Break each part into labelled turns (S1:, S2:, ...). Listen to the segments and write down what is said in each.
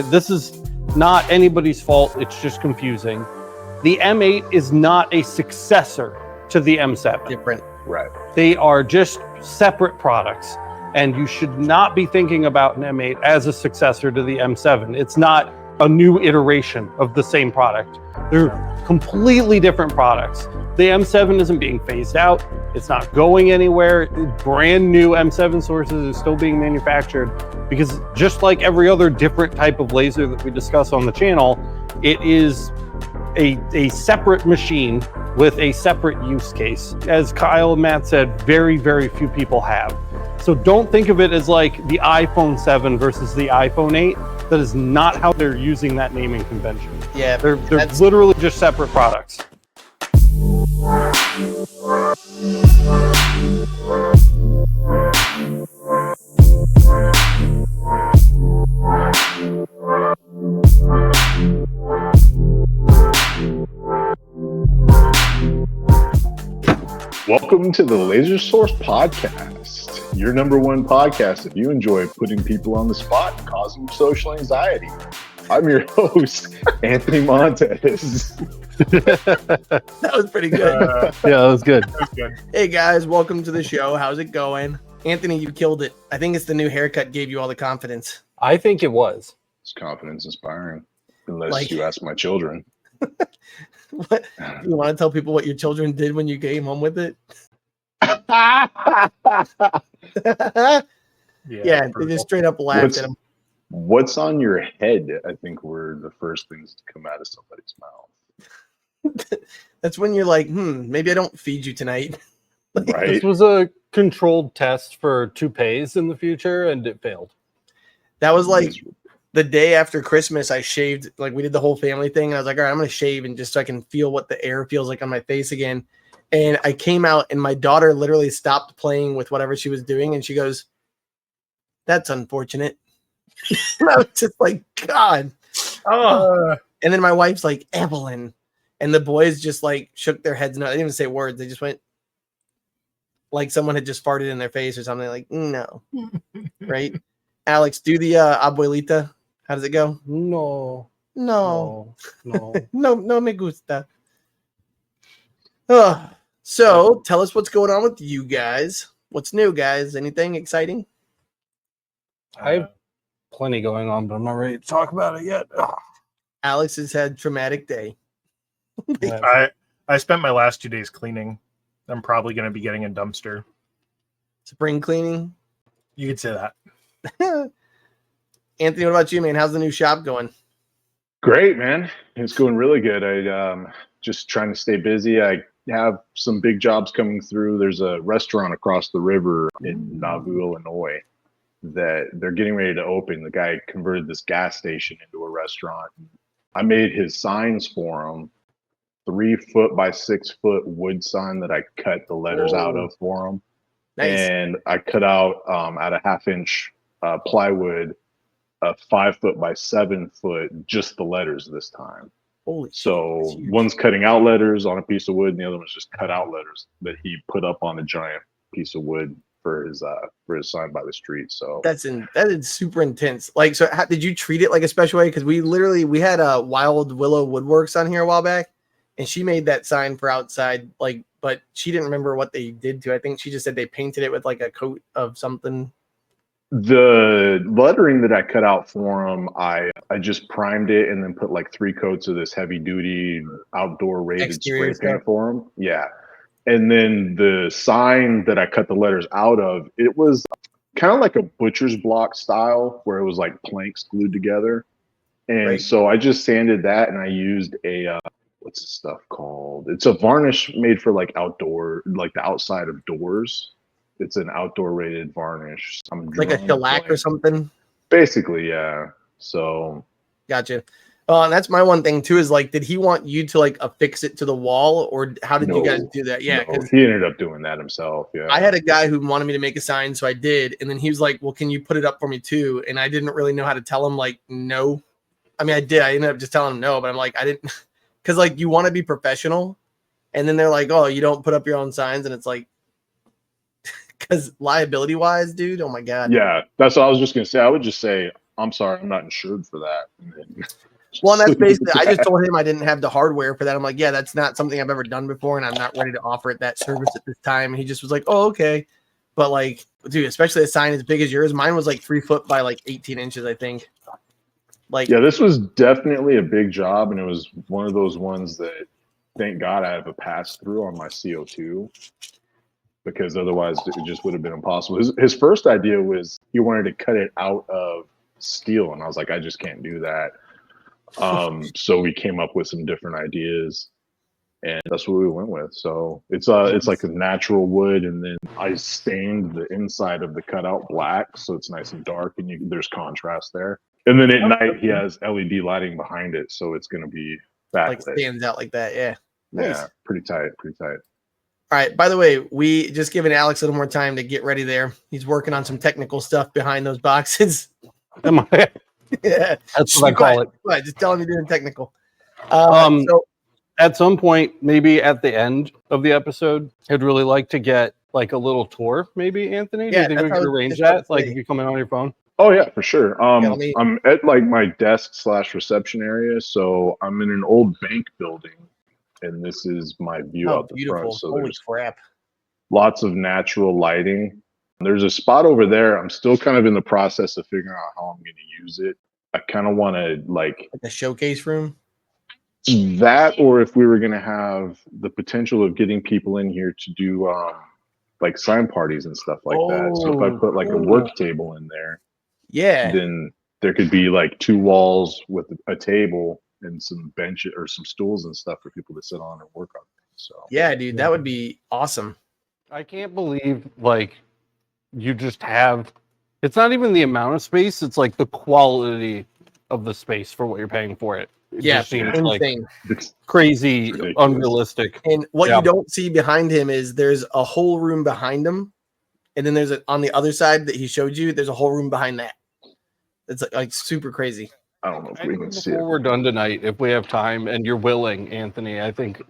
S1: This is not anybody's fault. It's just confusing. The M8 is not a successor to the M7.
S2: Different.
S3: Right.
S1: They are just separate products. And you should not be thinking about an M8 as a successor to the M7. It's not a new iteration of the same product. They're completely different products. The M7 isn't being phased out. It's not going anywhere. Brand new M7 sources are still being manufactured because just like every other different type of laser that we discuss on the channel, it is a separate machine with a separate use case. As Kyle and Matt said, very, very few people have. So don't think of it as like the iPhone 7 versus the iPhone 8. That is not how they're using that naming convention.
S2: Yeah,
S1: they're literally just separate products.
S3: Welcome to the Laser Source Podcast, your number one podcast if you enjoy putting people on the spot and causing social anxiety. I'm your host, Anthony Montez.
S2: That was pretty good.
S1: Yeah, that was good.
S2: Hey guys, welcome to the show. How's it going? Anthony, you killed it. I think it's the new haircut gave you all the confidence.
S1: I think it was.
S3: It's confidence inspiring, unless you ask my children.
S2: What? You want to tell people what your children did when you came home with it? Yeah, they just straight up laughed at him.
S3: What's on your head, I think, were the first things to come out of somebody's mouth.
S2: That's when you're like, maybe I don't feed you tonight.
S3: Right.
S1: This was a controlled test for toupees in the future, and it failed.
S2: That was like the day after Christmas. I shaved, like we did the whole family thing. And I was like, all right, I'm going to shave and just so I can feel what the air feels like on my face again. And I came out and my daughter literally stopped playing with whatever she was doing. And she goes, that's unfortunate. And I was just like, God. Oh. And then my wife's like, Evelyn. And the boys just like shook their heads. No, they didn't even say words. They just went like someone had just farted in their face or something. Like, no. Right? Alex, do the abuelita. How does it go? No me gusta. So tell us what's going on with you guys. What's new, guys? Anything exciting?
S1: I have plenty going on, but I'm not ready to talk about it yet.
S2: Alex has had a traumatic day.
S4: I spent my last 2 days cleaning. I'm probably going to be getting a dumpster.
S2: Spring cleaning?
S4: You could say that.
S2: Anthony, what about you, man? How's the new shop going?
S3: Great, man. It's going really good. I just trying to stay busy. I have some big jobs coming through. There's a restaurant across the river in Nauvoo, Illinois, that they're getting ready to open. The guy converted this gas station into a restaurant. I made his signs for him, 3 foot by 6 foot wood sign that I cut the letters out of for him.
S2: Nice.
S3: And I cut out at a 1/2 inch plywood, a 5 foot by 7 foot, just the letters this time.
S2: Holy
S3: so
S2: shit,
S3: one's cutting out letters on a piece of wood, and the other one's just cut out letters that he put up on a giant piece of wood for his sign by the street. So
S2: that is super intense. Like, so how, did you treat it like a special way? Because we had a Wild Willow Woodworks on here a while back, and she made that sign for outside, like, but she didn't remember what they did to it. I think she just said they painted it with like a coat of something.
S3: The lettering that I cut out for him, I just primed it and then put like 3 coats of this heavy duty outdoor rated
S2: Exterior
S3: spray paint for him. Yeah. And then the sign that I cut the letters out of, it was kind of like a butcher's block style where it was like planks glued together. And so I just sanded that and I used a, what's this stuff called? It's a varnish made for like outdoor, like the outside of doors. It's an outdoor rated varnish.
S2: Like a shellac or something?
S3: Basically, yeah. So.
S2: Gotcha. And that's my one thing too, is like, did he want you to like affix it to the wall, or how did you guys do that? Yeah.
S3: No, he ended up doing that himself. Yeah.
S2: I had a guy who wanted me to make a sign, so I did. And then he was like, well, can you put it up for me too? And I didn't really know how to tell him like, no. I mean, I did. I ended up just telling him no, but I'm like, I didn't, because like you want to be professional. And then they're like, oh, you don't put up your own signs. And it's like, because liability wise, dude, oh my God.
S3: Yeah, that's what I was just going to say. I would just say I'm sorry, I'm not insured for that. And then,
S2: Well, and that's basically, I just told him I didn't have the hardware for that. I'm like, yeah, that's not something I've ever done before, and I'm not ready to offer it that service at this time. And he just was like, oh, okay. But like, dude, especially a sign as big as yours, mine was like 3 foot by like 18 inches, I think. Like,
S3: yeah, this was definitely a big job, and it was one of those ones that, thank God, I have a pass through on my CO2, because otherwise it just would have been impossible. His first idea was he wanted to cut it out of steel, and I was like, I just can't do that. So we came up with some different ideas, and that's what we went with. So it's like a natural wood, and then I stained the inside of the cutout black, so it's nice and dark, and there's contrast there. And then at night he has LED lighting behind it, so it's going to be backlit.
S2: like stands out like that. Yeah. Nice.
S3: Yeah, pretty tight.
S2: All right. By the way, we just giving Alex a little more time to get ready there. He's working on some technical stuff behind those boxes.
S1: Am I?
S2: Yeah.
S1: That's what I call it.
S2: Right. Just tell him you're doing technical.
S1: So at some point, maybe at the end of the episode, I'd really like to get like a little tour, maybe, Anthony. Do you think we could arrange that? Like if you come in on your phone?
S3: Oh yeah, for sure.
S2: Yeah,
S3: I'm at like my desk/reception area, so I'm in an old bank building, and this is my view out the front. So
S2: holy
S3: there's
S2: crap.
S3: lots of natural lighting. There's a spot over there. I'm still kind of in the process of figuring out how I'm going to use it. I kind of want to like
S2: a showcase room.
S3: That, or if we were going to have the potential of getting people in here to do like sign parties and stuff like that. So if I put like a work table in there,
S2: yeah,
S3: then there could be like 2 walls with a table and some benches or some stools and stuff for people to sit on and work on things. So
S2: yeah, dude, that would be awesome.
S1: I can't believe like you just have, it's not even the amount of space, it's like the quality of the space for what you're paying for it. It just seems
S2: insane.
S1: Like crazy, unrealistic.
S2: And what you don't see behind him is there's a whole room behind him, and then there's on the other side that he showed you, there's a whole room behind that. It's like super crazy.
S3: I don't know if we can see it.
S1: Before we're done tonight, if we have time and you're willing, Anthony, I think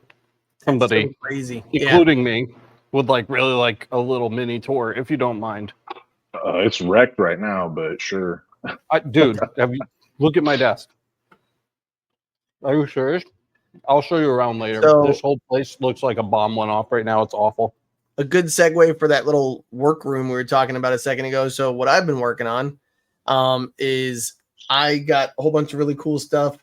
S1: somebody
S2: so crazy,
S1: including me, would like really like a little mini tour, if you don't mind.
S3: It's wrecked right now, but sure.
S1: Dude, look at my desk. Are you serious? I'll show you around later.
S2: So,
S1: this whole place looks like a bomb went off right now. It's awful.
S2: A good segue for that little workroom we were talking about a second ago. So what I've been working on is I got a whole bunch of really cool stuff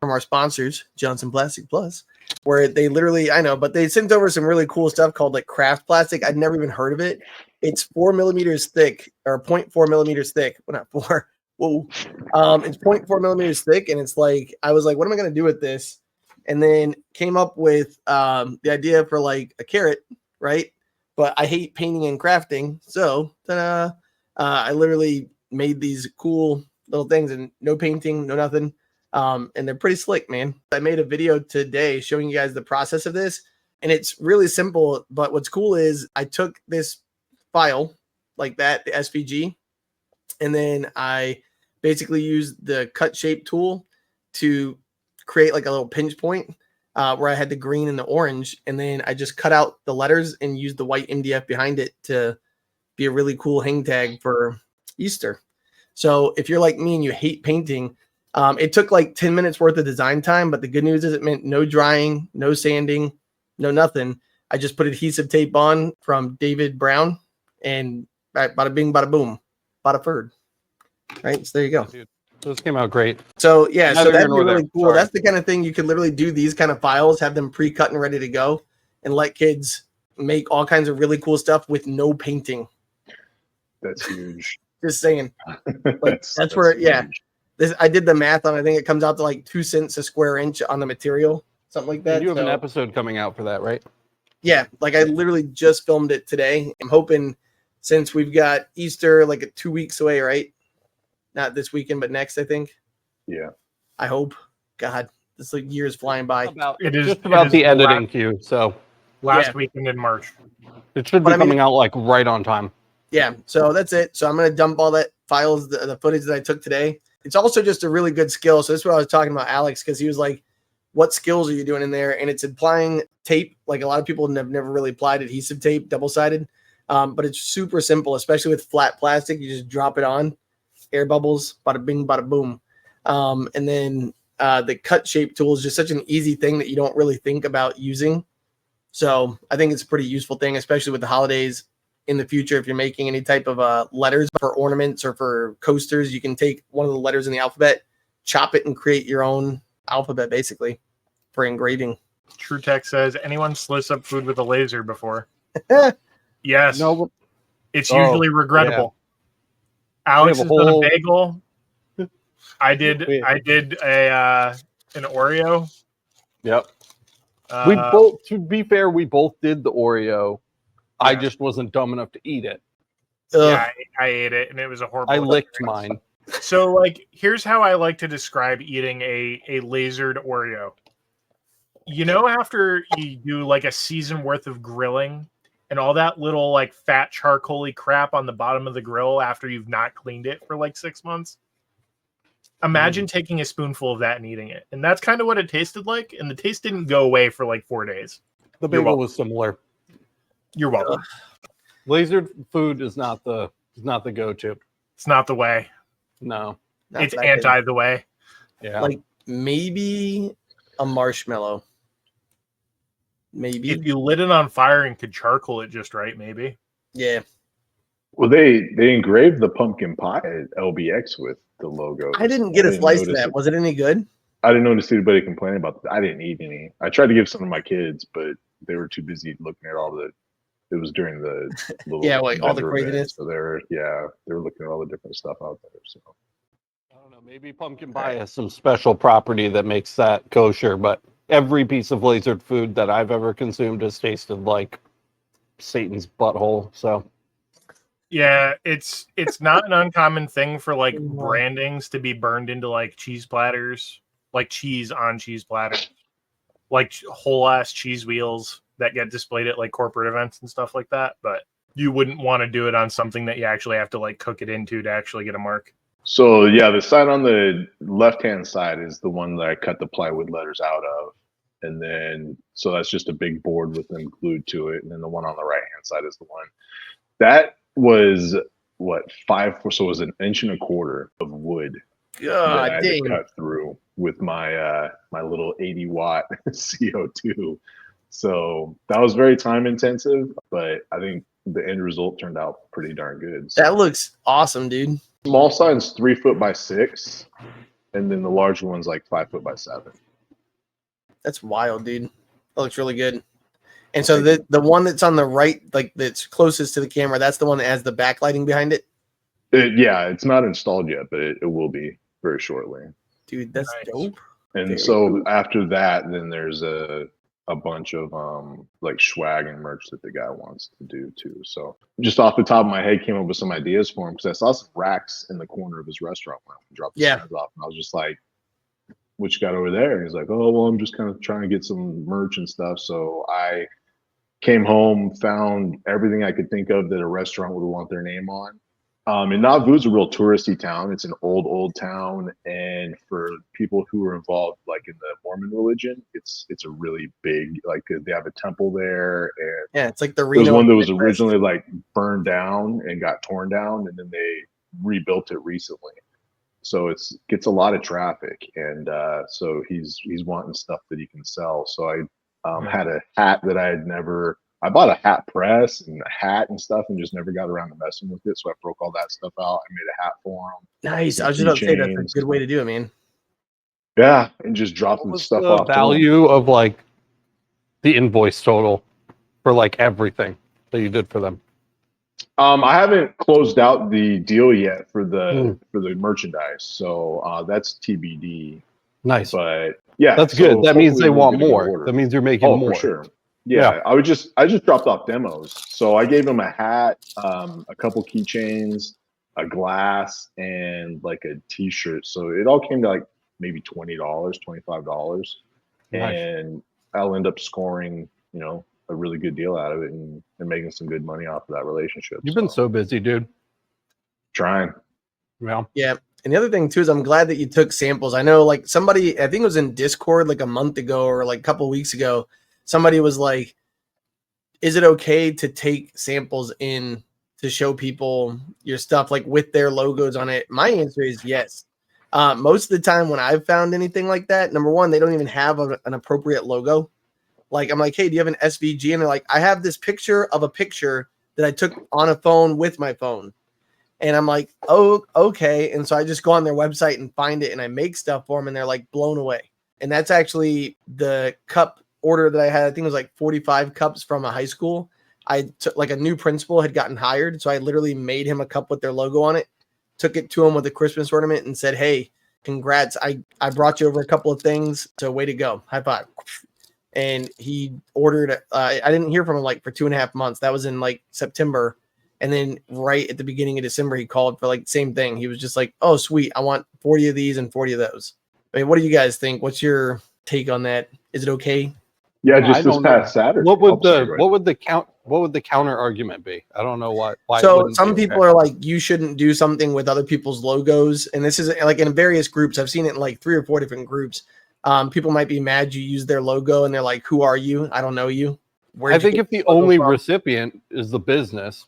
S2: from our sponsors, Johnson Plastic Plus, where they literally, I know, but they sent over some really cool stuff called like craft plastic. I'd never even heard of it. It's 4 millimeters thick, or 0.4 millimeters thick. Well, not 4. Whoa. It's 0.4 millimeters thick, and it's like, I was like, what am I going to do with this? And then came up with the idea for like a carrot, right? But I hate painting and crafting. So I literally made these cool little things, and no painting, no nothing. And they're pretty slick, man. I made a video today showing you guys the process of this, and it's really simple. But what's cool is I took this file like that, the SVG, and then I basically used the cut shape tool to create like a little pinch point where I had the green and the orange. And then I just cut out the letters and used the white MDF behind it to be a really cool hang tag for Easter. So if you're like me and you hate painting, it took like 10 minutes worth of design time, but the good news is it meant no drying, no sanding, no nothing. I just put adhesive tape on from David Brown, and bada bing, bada boom, bada ferd. Right. So there you go.
S1: Dude, those came out great.
S2: So yeah, so that'd be really cool.
S1: Sorry.
S2: That's the kind of thing you could literally do these kind of files, have them pre-cut and ready to go, and let kids make all kinds of really cool stuff with no painting.
S3: That's huge.
S2: Just saying. Like, that's where, yeah. I did the math on, I think it comes out to like 2 cents a square inch on the material, something like that.
S1: And you have an episode coming out for that, right?
S2: Yeah, like I literally just filmed it today. I'm hoping, since we've got Easter like 2 weeks away, right? Not this weekend, but next, I think.
S3: Yeah.
S2: I hope. God, this like year is flying by.
S4: It is
S1: just about the editing queue. So
S4: last weekend in March.
S1: It should be coming out like right on time.
S2: Yeah, so that's it. So I'm going to dump all that files, the footage that I took today. It's also just a really good skill. So this is what I was talking about, Alex, because he was like, what skills are you doing in there? And it's applying tape. Like a lot of people have never really applied adhesive tape, double-sided. But it's super simple, especially with flat plastic. You just drop it on, air bubbles, bada bing, bada boom. And then the cut shape tool is just such an easy thing that you don't really think about using. So I think it's a pretty useful thing, especially with the holidays in the future. If you're making any type of letters for ornaments or for coasters, you can take one of the letters in the alphabet, chop it, and create your own alphabet basically for engraving.
S4: True Tech says, anyone slice up food with a laser before? Yes.
S1: No,
S4: It's usually regrettable.
S1: We
S4: Alex
S1: have
S4: has
S1: a
S4: done a
S1: whole-
S4: bagel. I did a an Oreo.
S1: Yep. We both, to be fair, we both did the Oreo. I
S4: Yeah.
S1: just wasn't dumb enough to eat it.
S4: Yeah, I ate it and it was a horrible
S1: I licked
S4: experience.
S1: mine.
S4: So, like, here's how I like to describe eating a lasered Oreo. You know, after you do like a season worth of grilling and all that little like fat charcoaly crap on the bottom of the grill after you've not cleaned it for like 6 months? Imagine taking a spoonful of that and eating it. And that's kind of what it tasted like. And the taste didn't go away for like 4 days.
S1: The bagel was similar.
S4: You're welcome.
S1: Lasered food is not the go-to.
S4: It's not the way.
S1: No.
S2: Not
S4: It's
S2: that
S4: anti
S2: good.
S4: the way.
S1: Yeah.
S2: Like maybe a marshmallow. Maybe.
S4: If you lit it on fire and could charcoal it just right, maybe.
S2: Yeah.
S3: Well, they engraved the pumpkin pie at LBX with the logo.
S2: I didn't get a slice of
S3: notice
S2: that. Was it any good?
S3: I didn't notice anybody complaining about that. I didn't eat any. I tried to give some to my kids, but they were too busy looking at all the. It was during the little
S2: Yeah, like all the
S3: vendor
S2: craziness.
S3: event, so they were looking at all the different stuff out there. So
S1: I don't know. Maybe pumpkin pie has some special property that makes that kosher, but every piece of lasered food that I've ever consumed has tasted like Satan's butthole. So
S4: Yeah, it's not an uncommon thing for like brandings to be burned into like cheese platters, like cheese on cheese platters, like whole ass cheese wheels that get displayed at like corporate events and stuff like that. But you wouldn't want to do it on something that you actually have to like cook it into to actually get a mark.
S3: So yeah, the sign on the left-hand side is the one that I cut the plywood letters out of. And then, so that's just a big board with them glued to it. And then the one on the right-hand side is the one. That was, what, so it was 1.25 inches of wood that I
S2: God
S3: had to
S2: dang.
S3: cut through with my my little 80-watt CO2. So that was very time-intensive, but I think the end result turned out pretty darn good. So
S2: That looks awesome, dude.
S3: small sign's 3 foot by 6, and then the larger one's like 5 foot by 7.
S2: That's wild, dude. That looks really good. And so the one that's on the right, like that's closest to the camera, that's the one that has the backlighting behind it.
S3: Yeah, it's not installed yet, but it will be very shortly.
S2: Dude, that's
S4: Nice.
S2: dope.
S3: And
S2: Very
S3: so
S2: cool.
S3: after that, then there's a bunch of like swag and merch that the guy wants to do too. So just off the top of my head, came up with some ideas for him because I saw some racks in the corner of his restaurant when I dropped the
S2: Yeah.
S3: signs off, and I was just like, "What you got over there?" And he's like, "Oh, well, I'm just kind of trying to get some merch and stuff." So I came home, found everything I could think of that a restaurant would want their name on. And Nauvoo's a real touristy town. It's an old town, and for people who are involved, like in the Mormon religion, it's a really big. Like they have a temple there, and
S2: Yeah, it's like the
S3: there's
S2: Reno.
S3: one that was
S2: Midwest.
S3: originally like burned down and got torn down, and then they rebuilt it recently. So it's gets a lot of traffic, and so he's wanting stuff that he can sell. So I had a hat that I bought a hat press and a hat and stuff and just never got around to messing with it. So I broke all that stuff out. I made a hat for him.
S2: Nice.
S3: Some
S2: I was just about to say that's a
S3: keychains.
S2: good way to do it, man.
S3: Yeah, and just dropped
S1: what
S3: the
S1: was
S3: stuff
S1: the
S3: off. to him.
S1: value of like the invoice total for like everything that you did for them?
S3: I haven't closed out the deal yet for the merchandise, so that's TBD.
S1: Nice.
S3: But yeah,
S1: That's
S3: so
S1: good. That means
S3: hopefully
S1: they
S3: we'll
S1: want
S3: get a good
S1: more.
S3: order.
S1: That means you're making
S3: Oh,
S1: more.
S3: for sure. Yeah, I just dropped off demos. So I gave him a hat, a couple keychains, a glass, and like a T-shirt. So it all came to like maybe $20, $25,
S1: Nice.
S3: and I'll end up scoring, a really good deal out of it and making some good money off of that relationship.
S1: You've been so busy, dude.
S3: trying.
S1: Well,
S2: Yeah. And the other thing too is I'm glad that you took samples. I know like somebody, I think it was in Discord like a month ago or like a couple of weeks ago, somebody was like, is it okay to take samples in to show people your stuff like with their logos on it? My answer is yes. Most of the time when I've found anything like that, number one, they don't even have an appropriate logo. Like I'm like, hey, do you have an SVG? And they're like, I have this picture of a picture that I took on a phone with my phone. And I'm like, oh, okay. And so I just go on their website and find it and I make stuff for them and they're like blown away. And that's actually the cup order that I had. I think it was like 45 cups from a high school. I took like a new principal had gotten hired. So I literally made him a cup with their logo on it, took it to him with a Christmas ornament and said, hey, congrats. I brought you over a couple of things. So way to go. High five. And he ordered, I didn't hear from him like for 2.5 months. That was in like September. And then right at the beginning of December, he called for like the same thing. He was just like, oh, sweet. I want 40 of these and 40 of those. I mean, what do you guys think? What's your take on that? Is it okay?
S3: Yeah,
S1: I
S3: just this
S1: don't
S3: past Saturday.
S1: What would
S3: Oh, sorry,
S1: what would the counter argument be? I don't know why it
S2: So
S1: wouldn't
S2: some
S1: be
S2: people
S1: okay.
S2: are like, you shouldn't do something with other people's logos. And this is like in various groups. I've seen it in like 3 or 4 different groups. People might be mad you use their logo and they're like, who are you? I don't know you.
S1: I think if the only recipient is the business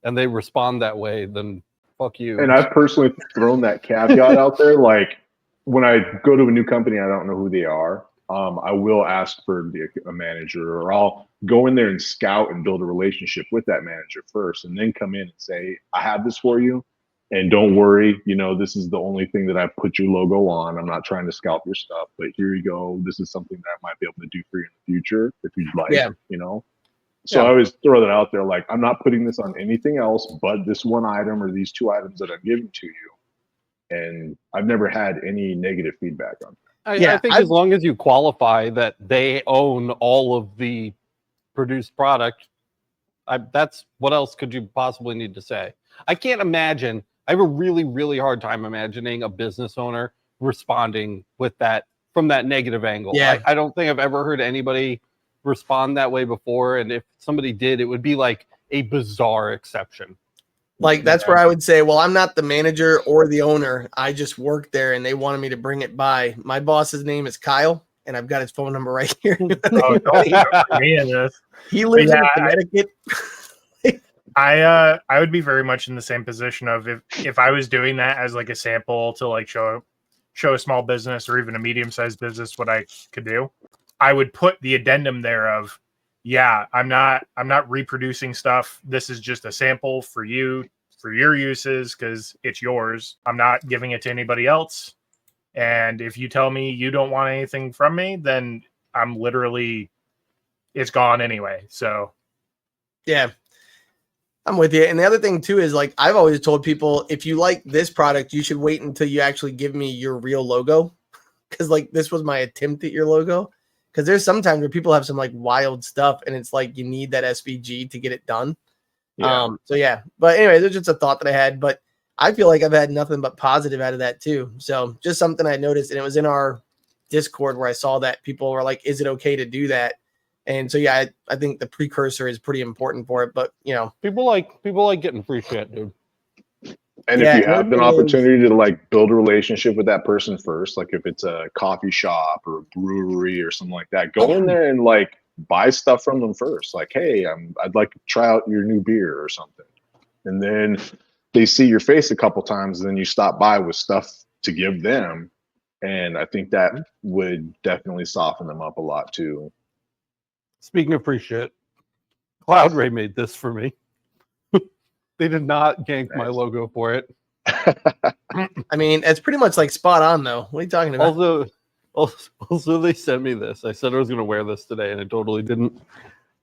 S1: and they respond that way, then fuck you.
S3: And I've personally thrown that caveat out there. Like when I go to a new company, I don't know who they are. I will ask for a manager, or I'll go in there and scout and build a relationship with that manager first, and then come in and say, I have this for you. And don't worry, this is the only thing that I put your logo on. I'm not trying to scalp your stuff, but here you go. This is something that I might be able to do for you in the future if you'd like, So I always throw that out there. Like, I'm not putting this on anything else but this one item or these 2 items that I'm giving to you. And I've never had any negative feedback on that.
S1: I think as long as you qualify that they own all of the produced product, that's what else could you possibly need to say? I can't imagine. I have a really, really hard time imagining a business owner responding with that from that negative angle.
S2: Yeah.
S1: I don't think I've ever heard anybody respond that way before. And if somebody did, it would be like a bizarre exception.
S2: Like that's where I would say, well, I'm not the manager or the owner. I just work there and they wanted me to bring it by. My boss's name is Kyle and I've got his phone number right here.
S4: Oh, don't put me in this.
S2: He lives in Connecticut.
S4: I would be very much in the same position of if I was doing that as like a sample to like show a small business or even a medium-sized business what I could do, I would put the addendum there of, yeah, I'm not reproducing stuff. This is just a sample for you, for your uses, because it's yours. I'm not giving it to anybody else. And if you tell me you don't want anything from me, then I'm literally, it's gone anyway. So
S2: yeah, I'm with you. And the other thing too is like, I've always told people, if you like this product, you should wait until you actually give me your real logo. Cause like this was my attempt at your logo. Because there's sometimes where people have some like wild stuff and it's like you need that SVG to get it done.
S3: Yeah.
S2: So yeah, but anyway, there's just a thought that I had, but I feel like I've had nothing but positive out of that too. So just something I noticed, and it was in our Discord where I saw that people were like, is it okay to do that? And so yeah, I think the precursor is pretty important for it, but
S1: people like getting free shit, dude.
S3: And if you have an opportunity to like build a relationship with that person first, like if it's a coffee shop or a brewery or something like that, go in there and like buy stuff from them first. Like, hey, I'd like to try out your new beer or something. And then they see your face a couple times, and then you stop by with stuff to give them. And I think that would definitely soften them up a lot too.
S1: Speaking of free shit, Cloud Ray made this for me. They did not gank my logo for it.
S2: I mean, it's pretty much like spot on though. What are you talking about?
S1: Also, they sent me this. I said I was going to wear this today, and I totally didn't.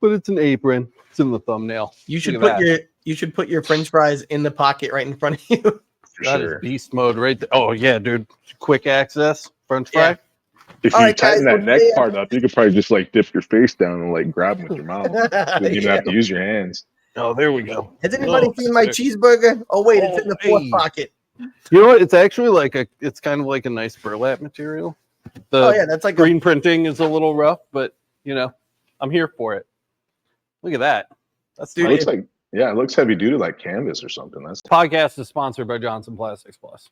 S1: But it's an apron. It's in the thumbnail.
S2: You should put your French fries in the pocket right in front of you.
S1: That is beast mode right there. Oh yeah, dude! Quick access French fry.
S3: If you tighten that neck part up, you could probably just like dip your face down and like grab them with your mouth. You don't even have to use your hands.
S1: Oh, there we go.
S2: Has anybody seen my cheeseburger? Oh wait, it's in the fourth pocket.
S1: You know what? It's actually it's kind of like a nice burlap material.
S2: That's like
S1: screen printing is a little rough, but I'm here for it. Look at that. That's
S3: it looks like it looks heavy duty, like canvas or something. That's
S1: podcast is sponsored by Johnson Plastics Plus.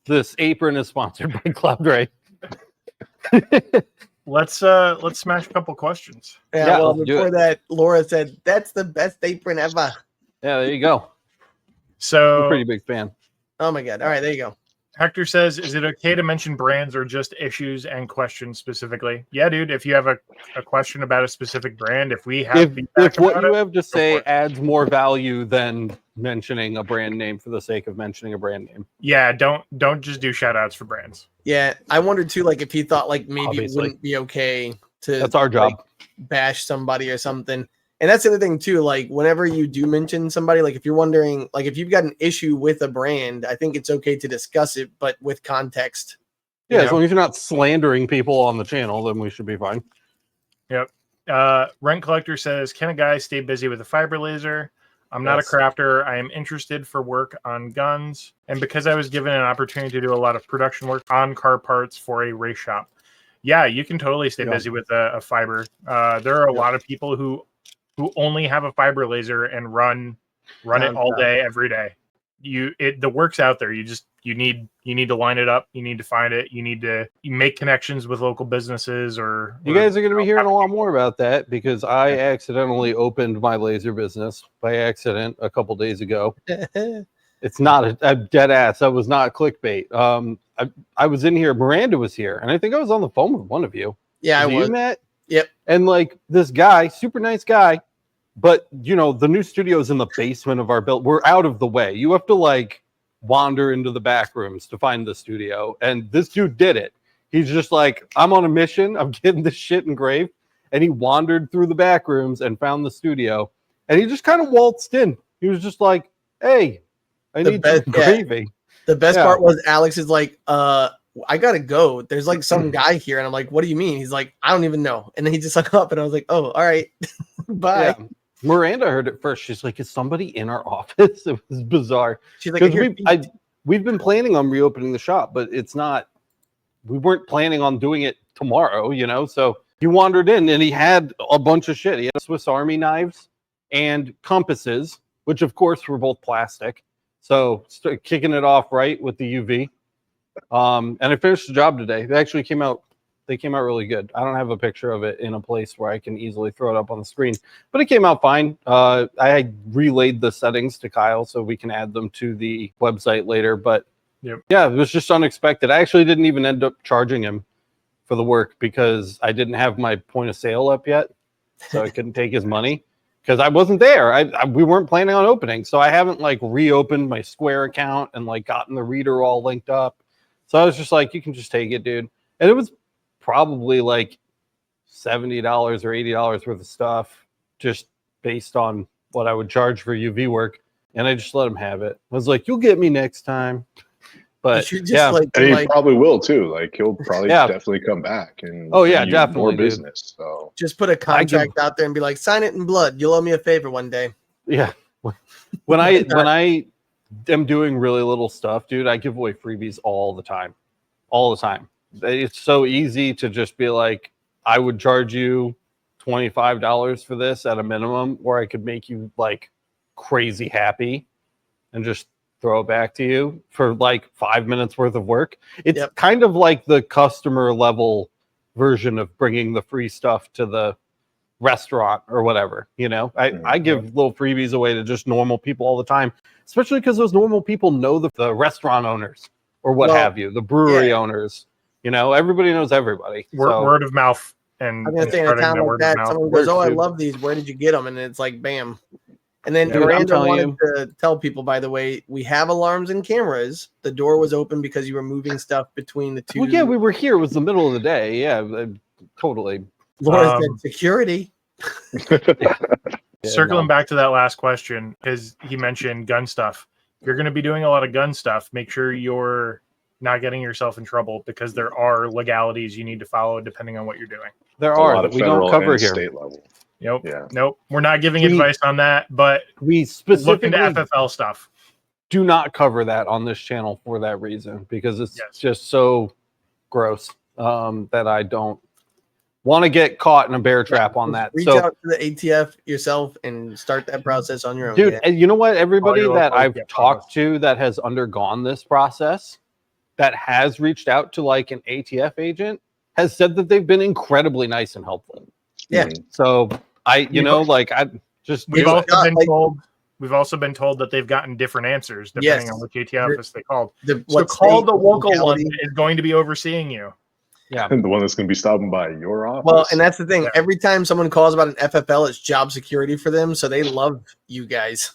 S1: This apron is sponsored by Cloud Ray.
S4: let's smash a couple questions.
S2: Yeah, well,
S1: let's do
S2: before
S1: it.
S2: that, Laura said that's the best apron ever.
S1: Yeah, there you go. I'm a
S4: So
S1: pretty big fan.
S2: Oh my god! All right, there you go.
S4: Hector says, is it okay to mention brands or just issues and questions specifically? Yeah, dude, if you have a question about a specific brand, if we have feedback
S1: If what
S4: about
S1: you
S4: it,
S1: have to
S4: for
S1: say
S4: it.
S1: adds more value than mentioning a brand name for the sake of mentioning a brand name.
S4: Yeah, don't just do shout outs for brands.
S2: Yeah, I wondered too, like if he thought like maybe
S1: Obviously.
S2: it wouldn't be okay to
S1: That's our job.
S2: like, bash somebody or something. And that's the other thing too, like whenever you do mention somebody, like if you're wondering, like if you've got an issue with a brand, I think it's okay to discuss it, but with context.
S1: Yeah,
S2: you
S1: as
S2: know?
S1: long as you're not slandering people on the channel, then we should be fine.
S4: Yep. Rent Collector says, can a guy stay busy with a fiber laser? I'm not a
S2: Yes.
S4: crafter. I am interested for work on guns. And because I was given an opportunity to do a lot of production work on car parts for a race shop. Yeah, you can totally stay busy with a fiber. There are a lot of people who only have a fiber laser and run it all day, every day. The work's out there. You need to line it up. You need to find it. You need to make connections with local businesses
S1: You guys are going to be hearing a lot more about that because I accidentally opened my laser business by accident a couple days ago. It's not a dead ass. That was not clickbait. I was in here. Miranda was here, and I think I was on the phone with one of you.
S2: Yeah, I was.
S1: You, Matt?
S2: Yep.
S1: And like this guy, super nice guy, but you know the new studio's in the basement of our build. We're out of the way. You have to like wander into the back rooms to find the studio, and this dude did it. He's just like, I'm on a mission. I'm getting this shit engraved, and he wandered through the back rooms and found the studio, and he just kind of waltzed in. He was just like, "Hey, I need some engraving."
S2: The best part was Alex is like, I gotta go. There's like some guy here, and I'm like, what do you mean? He's like, I don't even know. And then he just hung up, and I was like, oh, all right, bye.
S1: Yeah. Miranda heard it first. She's like, "Is somebody in our office?" It was bizarre.
S2: She's like,
S1: we've been planning on reopening the shop, but it's not. We weren't planning on doing it tomorrow, you know. So he wandered in, and he had a bunch of shit. He had Swiss Army knives and compasses, which of course were both plastic. So kicking it off right with the UV. And I finished the job today. They actually came out. They came out really good. I don't have a picture of it in a place where I can easily throw it up on the screen, but it came out fine. I relayed the settings to Kyle so we can add them to the website later. But yeah, it was just unexpected. I actually didn't even end up charging him for the work because I didn't have my point of sale up yet, so I couldn't take his money because I wasn't there. We weren't planning on opening, so I haven't like reopened my Square account and like gotten the reader all linked up. So I was just like, you can just take it, dude. And it was probably like $70 or $80 worth of stuff just based on what I would charge for UV work. And I just let him have it. I was like, you'll get me next time. But yeah,
S3: and he probably will too. Like he'll probably definitely come back and
S1: definitely
S3: more business. So
S2: just put a contract out there and be like, sign it in blood. You'll owe me a favor one day.
S1: Yeah. When I am doing really little stuff, dude, I give away freebies all the time. It's so easy to just be like, I would charge you $25 for this at a minimum, or I could make you like crazy happy and just throw it back to you for like 5 minutes worth of work. It's kind of like the customer level version of bringing the free stuff to the restaurant or whatever, you know. I give little freebies away to just normal people all the time, especially because those normal people know the restaurant owners or what have you, the brewery owners. You know, everybody knows everybody.
S4: Word of mouth. And
S2: I'm gonna say in a town like that, someone goes, "Oh, I love these. Where did you get them?" And it's like, bam. And then Miranda wanted to tell people, by the way, we have alarms and cameras. The door was open because you were moving stuff between the two.
S1: Well, yeah, we were here. It was the middle of the day. Yeah, totally.
S2: Laura said security.
S4: Circling back to that last question, because he mentioned gun stuff. If you're going to be doing a lot of gun stuff, make sure you're not getting yourself in trouble because there are legalities you need to follow depending on what you're doing.
S1: There are that we don't cover here.
S3: State level.
S4: Nope. Yeah. Nope. We're not giving advice on that, but
S1: we specifically
S4: look into FFL stuff.
S1: Do not cover that on this channel for that reason because it's just so gross that I don't want to get caught in a bear trap on that.
S2: Reach out to the ATF yourself and start that process on your own.
S1: Dude, and you know what? Everybody that I've talked to that has undergone this process, that has reached out to like an ATF agent, has said that they've been incredibly nice and helpful.
S2: Yeah.
S1: So I just
S4: We've
S2: It's
S4: also
S2: not
S4: been
S2: like-
S4: told. We've also been told that they've gotten different answers depending on which AT office they called. So
S2: what
S4: call
S2: state,
S4: the local
S2: locality.
S4: one that is going to be overseeing you.
S1: yeah.
S3: And the one that's going to be stopping by your office.
S2: Well, and that's the thing.
S4: Yeah.
S2: Every time someone calls about an FFL, it's job security for them. So they love you guys.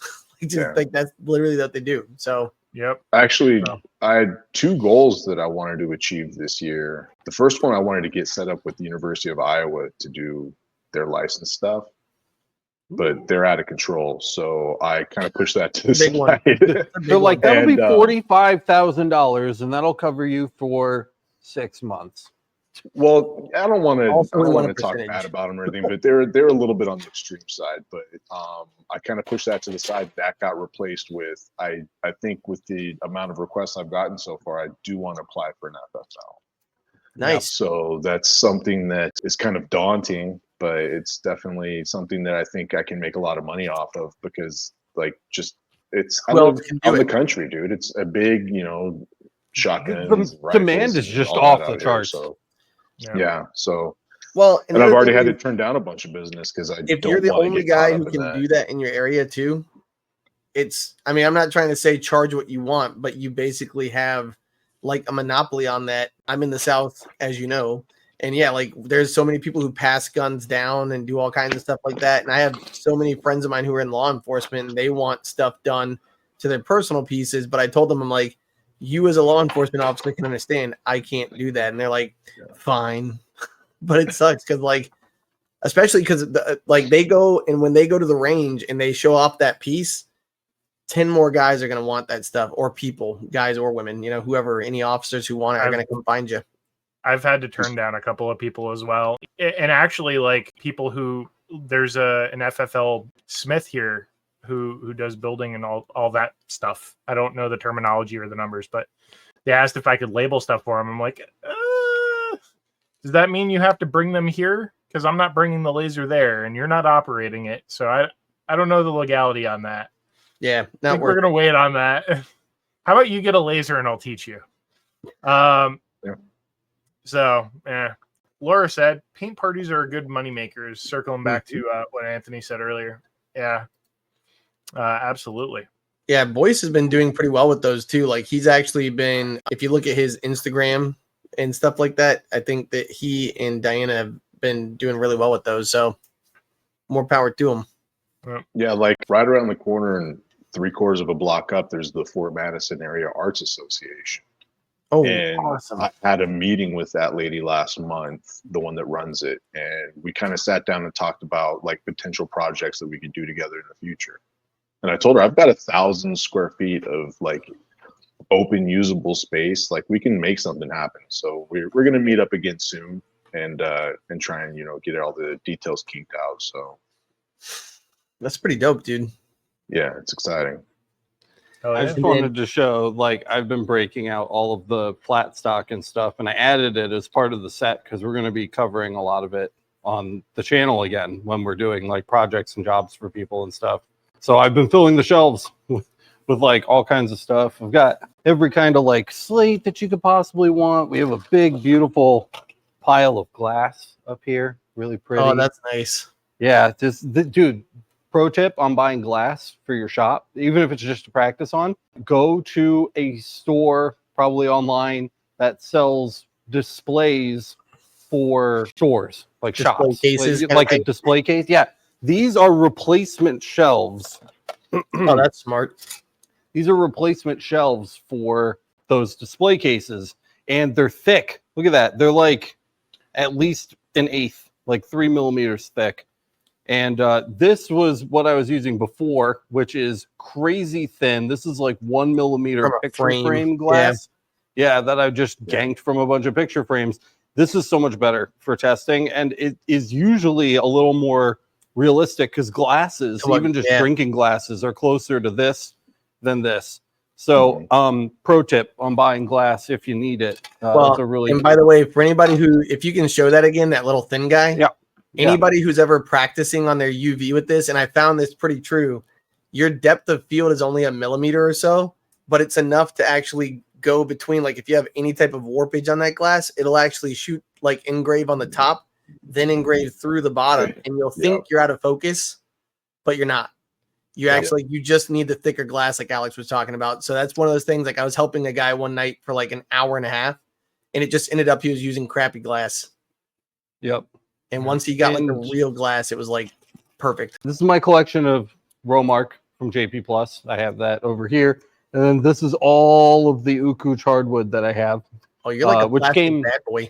S2: Like that's literally what they do. So
S4: Yep.
S3: Actually,
S4: No.
S3: I had 2 goals that I wanted to achieve this year. The first one, I wanted to get set up with the University of Iowa to do their license stuff, but they're out of control. So I kind of pushed that to the
S2: Big one.
S3: side.
S1: They're like, that'll be
S3: And,
S1: $45,000 and that'll cover you for 6 months.
S3: Well, I don't want
S2: Also, we want a
S3: to talk
S2: percentage.
S3: bad about them or anything, but they're a little bit on the extreme side. But I kind of pushed that to the side. That got replaced with I think with the amount of requests I've gotten so far, I do want to apply for an FFL.
S2: nice.
S3: So that's something that is kind of daunting, but it's definitely something that I think I can make a lot of money off of because I
S2: Who else
S3: live
S2: can do
S3: out in the
S2: it?
S3: country, dude. It's a big, shotguns.
S1: The demand
S3: rifles,
S1: is just
S3: and all
S1: off
S3: that
S1: the
S3: out here,
S1: charts.
S3: So
S4: Yeah.
S3: yeah, so
S2: Well,
S3: and I've
S2: another
S3: already
S2: thing
S3: had
S2: is,
S3: to turn down a bunch of business because I
S2: if
S3: don't
S2: you're the
S3: wanna
S2: only
S3: get caught
S2: guy
S3: up
S2: who
S3: in
S2: can
S3: that.
S2: do that in your area too, I'm not trying to say charge what you want, but you basically have like a monopoly on that. I'm in the South, as you know, and yeah, like there's so many people who pass guns down and do all kinds of stuff like that. And I have so many friends of mine who are in law enforcement and they want stuff done to their personal pieces. But I told them, I'm like, you as a law enforcement officer can understand I can't do that. And they're like, fine. But it sucks because like, especially because like they go and when they go to the range and they show off that piece, 10 more guys are going to want that stuff, or people, guys or women, whoever, any officers who want it are going to come find you.
S4: I've had to turn down a couple of people as well. And actually, like people who there's an FFL Smith here who does building and all that stuff. I don't know the terminology or the numbers, but they asked if I could label stuff for them. I'm like, does that mean you have to bring them here? Because I'm not bringing the laser there and you're not operating it. So I don't know the legality on that.
S2: Yeah,
S4: I think we're going to wait on that. How about you get a laser and I'll teach you? So, Laura said paint parties are good money makers. Circling back to what Anthony said earlier. Yeah, absolutely.
S2: Yeah, Boyce has been doing pretty well with those too. Like he's actually been, if you look at his Instagram and stuff like that, I think that he and Diana have been doing really well with those. So more power to him.
S3: Yeah, like right around the corner and 3/4 of a block up, there's the Fort Madison Area Arts Association.
S2: Oh,
S3: And
S2: awesome.
S3: I had a meeting with that lady last month, the one that runs it, and we kind of sat down and talked about like potential projects that we could do together in the future. And I told her I've got 1,000 square feet of like open usable space. Like we can make something happen. So we're gonna meet up again soon and try and get all the details kinked out. So
S2: That's pretty dope, dude.
S3: yeah, it's exciting.
S4: Oh,
S1: I
S4: yeah.
S1: just wanted to show, like, I've been breaking out all of the flat stock and stuff, and I added it as part of the set because we're going to be covering a lot of it on the channel again when we're doing like projects and jobs for people and stuff. So I've been filling the shelves with like all kinds of stuff. I've got every kind of like slate that you could possibly want. We have a big, beautiful pile of glass up here. Really pretty.
S2: Oh, that's nice.
S1: Yeah, dude, pro tip on buying glass for your shop, even if it's just to practice on, go to a store, probably online, that sells displays for stores, like
S2: Display
S1: shops.
S2: cases,
S1: like a display case. Yeah, these are replacement shelves.
S2: Oh, that's smart.
S1: These are replacement shelves for those display cases, and they're thick. Look at that. They're like at least an eighth, like 3 millimeters thick. And this was what I was using before, which is crazy thin. This is like 1 millimeter
S2: From a
S1: picture
S2: frame.
S1: frame glass. Yeah, that I just ganked from a bunch of picture frames. This is so much better for testing, and it is usually a little more realistic because glasses, even just drinking glasses, are closer to this than this. So, pro tip on buying glass if you need it.
S2: Well, and by the way, for anybody who, if you can show that again, that little thin guy.
S1: Yeah.
S2: Anybody who's ever practicing on their UV with this, and I found this pretty true, your depth of field is only 1 millimeter or so, but it's enough to actually go between, like if you have any type of warpage on that glass, it'll actually shoot like engrave on the top, then engrave through the bottom, and you'll think you're out of focus, but you're not. You actually, you just need the thicker glass like Alex was talking about. So that's one of those things. Like I was helping a guy one night for like an hour and a half, and it just ended up he was using crappy glass.
S1: Yep.
S2: And once he got like the real glass, it was like perfect.
S1: This is my collection of Romark from JP Plus. I have that over here. And then this is all of the Ukuch hardwood that I have.
S2: Oh, you're like a
S1: which came
S2: bad boy.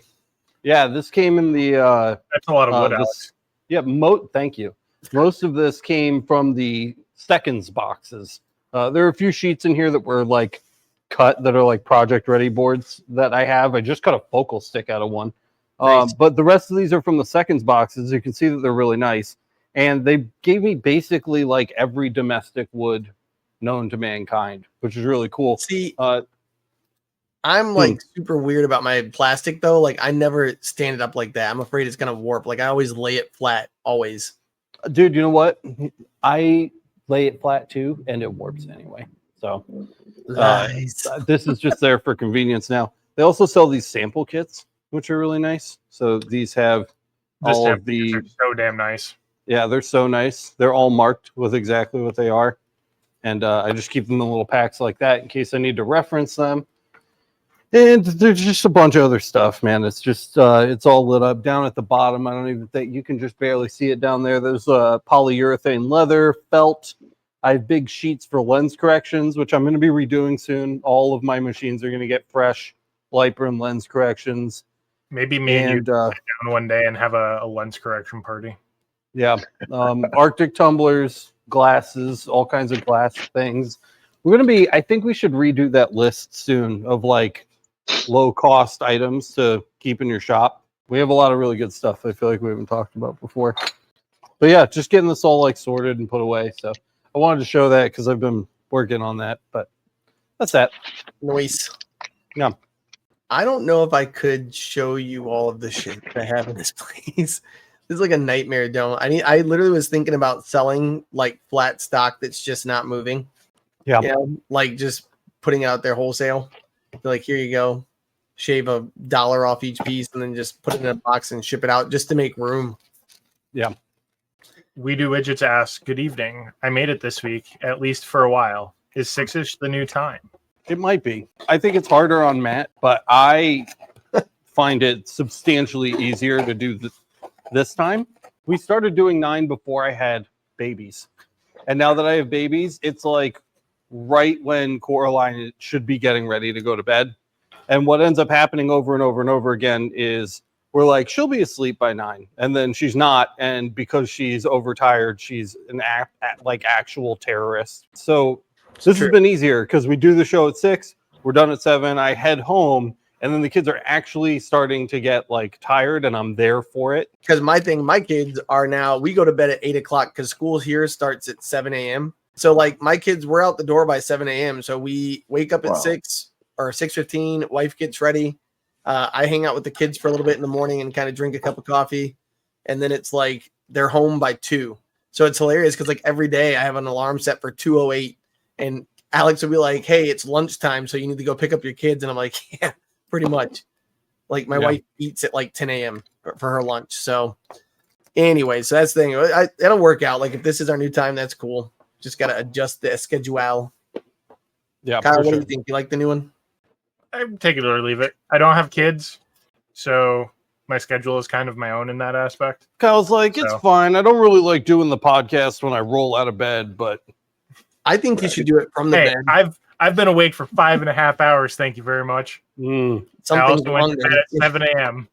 S1: Yeah, this came in the
S4: that's a lot of wood, Alex.
S1: Yeah, thank you. Most of this came from the seconds boxes. There are a few sheets in here that were like cut that are like project ready boards that I have. I just cut a focal stick out of one.
S2: Nice.
S1: But the rest of these are from the seconds boxes. You can see that they're really nice. And they gave me basically like every domestic wood known to mankind, which is really cool.
S2: See, I'm like super weird about my plastic though. Like I never stand it up like that. I'm afraid it's gonna warp. Like I always lay it flat, always.
S1: Dude, you know what? I lay it flat too, and it warps anyway. So
S2: Nice.
S1: This is just there for convenience now. They also sell these sample kits, which are really nice. So these have all of the
S4: so damn nice.
S1: Yeah, they're so nice. They're all marked with exactly what they are. And I just keep them in little packs like that in case I need to reference them. And there's just a bunch of other stuff, man. It's just, it's all lit up down at the bottom. I don't even think you can just barely see it down there. There's polyurethane leather, felt. I have big sheets for lens corrections, which I'm going to be redoing soon. All of my machines are going to get fresh Lightroom lens corrections.
S4: Maybe me and you sit down one day and have a lens correction party.
S1: Yeah. Arctic tumblers, glasses, all kinds of glass things. We're going to be, I think we should redo that list soon of like low cost items to keep in your shop. We have a lot of really good stuff I feel like we haven't talked about before. But yeah, just getting this all like sorted and put away. So I wanted to show that because I've been working on that, but that's that.
S2: Nice.
S1: Yeah.
S2: I don't know if I could show you all of the shit that I have in this place. This is like a nightmare dome. I literally was thinking about selling like flat stock that's just not moving.
S1: Yeah.
S2: You know, like just putting out there wholesale. Like, here you go. Shave $1 off each piece and then just put it in a box and ship it out just to make room.
S1: Yeah.
S4: We Do Widgets asks, good evening. I made it this week, at least for a while. Is 6-ish the new time?
S1: It might be. I think it's harder on Matt, but I find it substantially easier to do this time. We started doing 9 before I had babies. And now that I have babies, it's like right when Coraline should be getting ready to go to bed. And what ends up happening over and over and over again is we're like, she'll be asleep by 9. And then she's not. And because she's overtired, she's an actual terrorist. So this has been easier because we do the show at 6. We're done at 7. I head home. And then the kids are actually starting to get like tired and I'm there for it.
S2: Because my kids are now, we go to bed at 8 o'clock because school here starts at 7 a.m. So like my kids, we're out the door by 7 a.m. So we wake up at 6 or 6:15. Wife gets ready. I hang out with the kids for a little bit in the morning and kind of drink a cup of coffee. And then it's like they're home by 2. So it's hilarious because like every day I have an alarm set for 2:08. And Alex will be like, hey, it's lunchtime. So you need to go pick up your kids. And I'm like, yeah. Pretty much. Like my wife eats at like 10 a.m. for her lunch. So anyway, so that's the thing. It'll work out. Like if this is our new time, that's cool. Just got to adjust the schedule.
S1: Yeah.
S2: Kyle, what do you think? You like the new one?
S4: I take it or leave it. I don't have kids. So my schedule is kind of my own in that aspect.
S1: Kyle's like, it's fine. I don't really like doing the podcast when I roll out of bed, but
S2: I think you should do it from the bed.
S4: I've been awake for 5.5 hours. Thank you very much. I also went to bed at 7 a.m.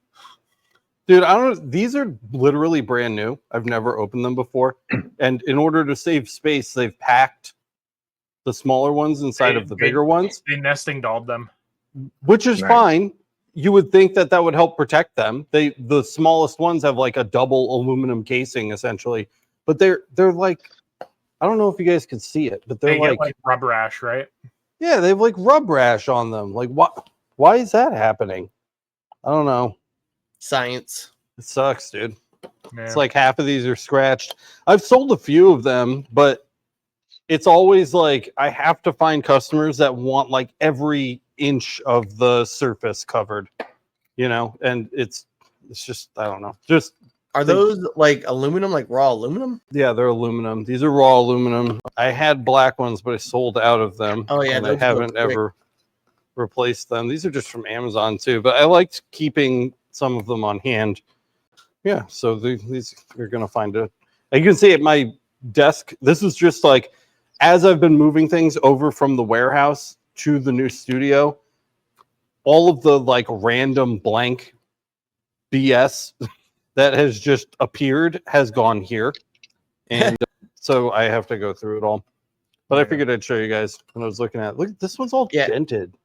S1: Dude, I don't. These are literally brand new. I've never opened them before. And in order to save space, they've packed the smaller ones inside of the bigger ones.
S4: They nesting dolled them.
S1: Which is fine. You would think that would help protect them. The smallest ones have like a double aluminum casing, essentially. But they're like, I don't know if you guys can see it, but they're
S4: like rubber rash, right?
S1: Yeah, they have like rub rash on them. Like, why is that happening? I don't know.
S2: Science.
S1: It sucks, dude.
S4: Yeah.
S1: It's like half of these are scratched. I've sold a few of them, but it's always like I have to find customers that want like every inch of the surface covered, you know, and it's just, I don't know. Just
S2: Are those like aluminum, like raw aluminum?
S1: yeah, they're aluminum. These are raw aluminum. I had black ones, but I sold out of them.
S2: Oh yeah,
S1: and I
S2: those go
S1: haven't
S2: quick.
S1: ever replaced them. These are just from Amazon too, but I liked keeping some of them on hand. Yeah, so these you're gonna find it. And you can see at my desk. This is just like as I've been moving things over from the warehouse to the new studio. All of the like random blank BS that has just appeared has gone here, and so I have to go through it all. But I figured I'd show you guys when I was looking at it. Look, this one's all dented.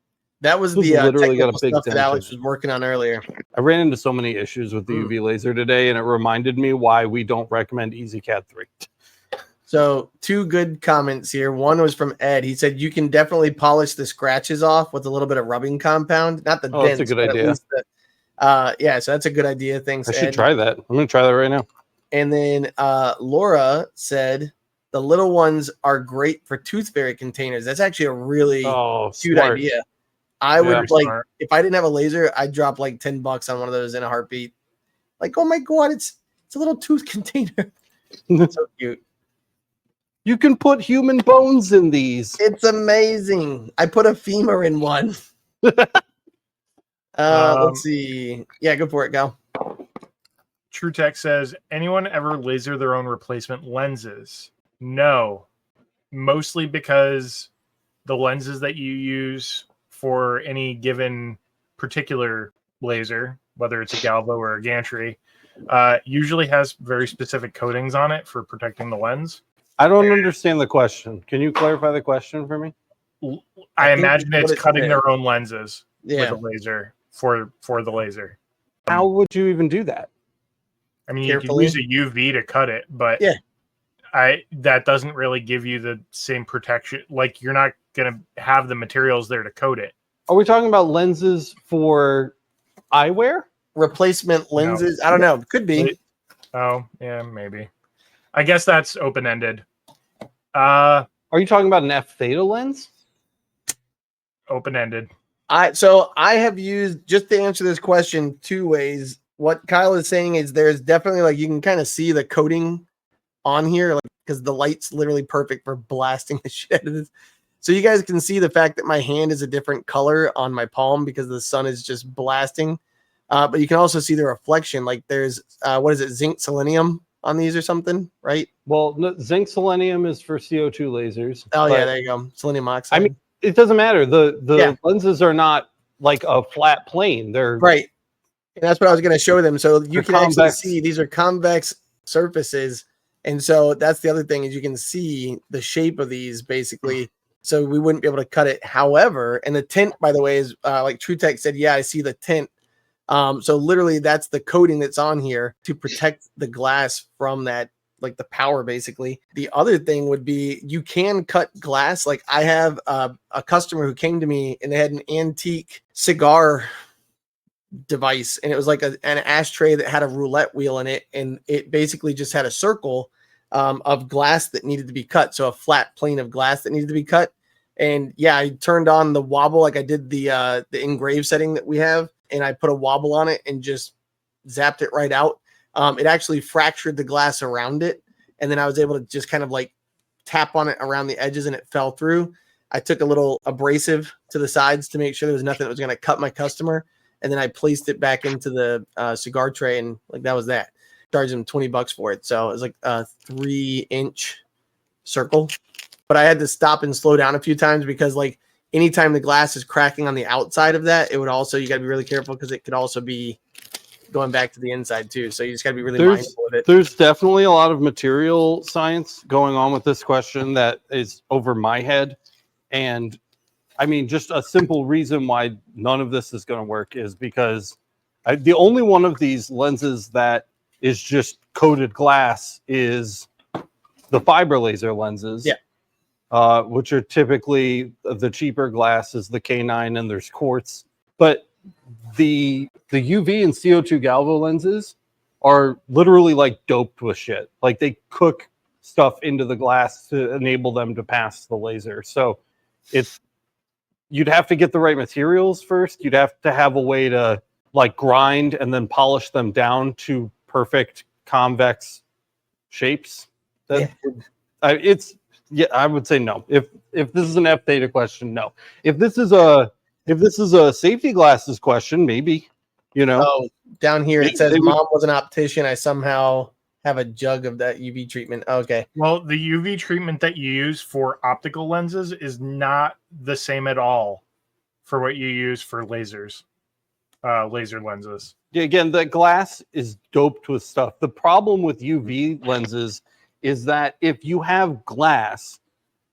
S2: That was
S1: This
S2: the
S1: literally got a
S2: technical
S1: big
S2: stuff
S1: dent
S2: that
S1: in
S2: Alex
S1: it.
S2: was working on earlier.
S1: I ran into so many issues with the UV laser today, and it reminded me why we don't recommend EasyCAD 3.
S2: So 2 good comments here. One was from Ed. He said you can definitely polish the scratches off with a little bit of rubbing compound, not the
S1: Oh,
S2: dents,
S1: that's a good
S2: but at
S1: idea.
S2: least yeah, so that's a good idea. Thanks,
S1: I should
S2: Ed.
S1: try that. I'm going to try that right now.
S2: And then Laura said the little ones are great for tooth fairy containers. That's actually a really cute
S1: smart.
S2: idea. I would
S4: Very
S2: like
S4: smart.
S2: if I didn't have a laser, I'd drop like $10 on one of those in a heartbeat. Like, oh my god, it's a little tooth container. So cute.
S1: You can put human bones in these.
S2: It's amazing. I put a femur in one. Let's see. Yeah, go for it, go.
S4: True Tech says, anyone ever laser their own replacement lenses? No, mostly because the lenses that you use for any given particular laser, whether it's a Galvo or a gantry, usually has very specific coatings on it for protecting the lens.
S1: I don't understand the question. Can you clarify the question for me?
S4: I
S2: think
S4: imagine
S2: what
S4: it's
S2: it
S4: cutting
S2: said.
S4: their own lenses
S2: Yeah.
S4: with a laser for the laser.
S1: How would you even do that?
S4: I mean,
S2: Carefully.
S4: you can use a UV to cut it, but
S2: Yeah.
S4: that doesn't really give you the same protection. Like, you're not going to have the materials there to coat it.
S1: Are we talking about lenses for eyewear?
S2: Replacement lenses. I don't know. Could be.
S4: Oh, yeah, maybe. I guess that's open-ended.
S1: Are you talking about an F theta lens?
S4: Open-ended.
S2: So I have used, just to answer this question, 2 ways. What Kyle is saying is there's definitely like you can kind of see the coating on here, like because the light's literally perfect for blasting the shit out of this. So you guys can see the fact that my hand is a different color on my palm because the sun is just blasting. But you can also see the reflection. Like there's what is it, zinc selenium on these or something, right?
S1: Well, no, zinc selenium is for CO2 lasers.
S2: Oh yeah,
S1: but,
S2: there you go. Selenium oxide.
S1: I mean, it doesn't matter. The
S2: Yeah.
S1: lenses are not like a flat plane. They're
S2: right. And that's what I was going to show them. So you
S1: They're
S2: can actually
S1: convex.
S2: see these are convex surfaces. And so that's the other thing is you can see the shape of these basically. So we wouldn't be able to cut it. However, and the tint, by the way, is like True Tech said, yeah, I see the tint. So literally that's the coating that's on here to protect the glass from that, like the power basically. The other thing would be you can cut glass. Like I have a customer who came to me and they had an antique cigar device, and it was like an ashtray that had a roulette wheel in it, and it basically just had a circle of glass that needed to be cut, so a flat plane of glass that needed to be cut. And yeah, I turned on the wobble like I did the engrave setting that we have, and I put a wobble on it and just zapped it right out. It actually fractured the glass around it, and then I was able to just kind of like tap on it around the edges and it fell through. I took a little abrasive to the sides to make sure there was nothing that was going to cut my customer. And then I placed it back into the cigar tray, and like that was that. Charged him $20 for it, so it was like a 3-inch circle. But I had to stop and slow down a few times because like anytime the glass is cracking on the outside of that, it would also, you got to be really careful because it could also be going back to the inside too. So you just got to be really mindful of it.
S1: There's definitely a lot of material science going on with this question that is over my head, and I mean, just a simple reason why none of this is going to work is because the only one of these lenses that is just coated glass is the fiber laser lenses, which are typically the cheaper glass is the K9 and there's quartz. But the UV and CO2 Galvo lenses are literally like doped with shit. Like they cook stuff into the glass to enable them to pass the laser. So it's you'd have to get the right materials first. You'd have to have a way to like grind and then polish them down to perfect convex shapes. That I would say no. If this is an F data question, no. If this is a safety glasses question, maybe.
S2: Oh, down here it says
S1: they would-
S2: mom was an optician. I somehow have a jug of that UV treatment. Okay.
S4: Well, the UV treatment that you use for optical lenses is not the same at all for what you use for lasers, laser lenses.
S1: Yeah, again, the glass is doped with stuff. The problem with UV lenses is that if you have glass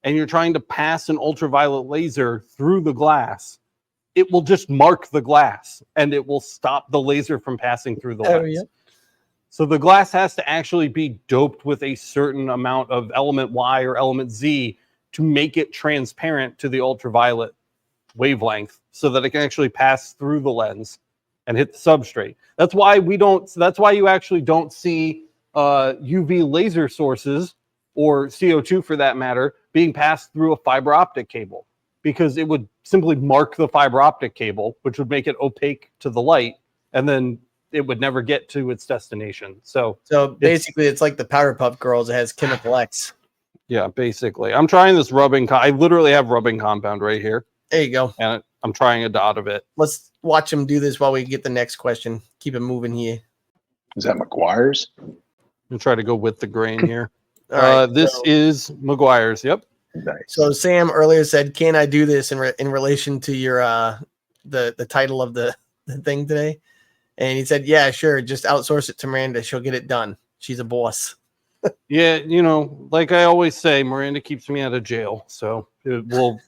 S1: and you're trying to pass an ultraviolet laser through the glass, it will just mark the glass and it will stop the laser from passing through the lens.
S2: Yeah.
S1: So the glass has to actually be doped with a certain amount of element Y or element Z to make it transparent to the ultraviolet wavelength so that it can actually pass through the lens and hit the substrate. That's why you actually don't see UV laser sources or CO2 for that matter being passed through a fiber optic cable, because it would simply mark the fiber optic cable, which would make it opaque to the light, and then it would never get to its destination. So
S2: basically it's like the Powder Puff Girls. It has chemical X.
S1: Yeah, basically. I'm trying this rubbing. I literally have rubbing compound right here,
S2: There you go.
S1: and I'm trying a dot of it.
S2: Let's watch him do this while we get the next question. Keep it moving here.
S3: Is that McGuire's?
S1: I'm trying to go with the grain here.
S2: All right,
S1: This
S2: so-
S1: is McGuire's. Yep.
S3: Nice.
S2: So Sam earlier said, "Can I do this in relation to your the title of the thing today?" And he said, "Yeah, sure. Just outsource it to Miranda. She'll get it done. She's a boss."
S1: Yeah, like I always say, Miranda keeps me out of jail, so it will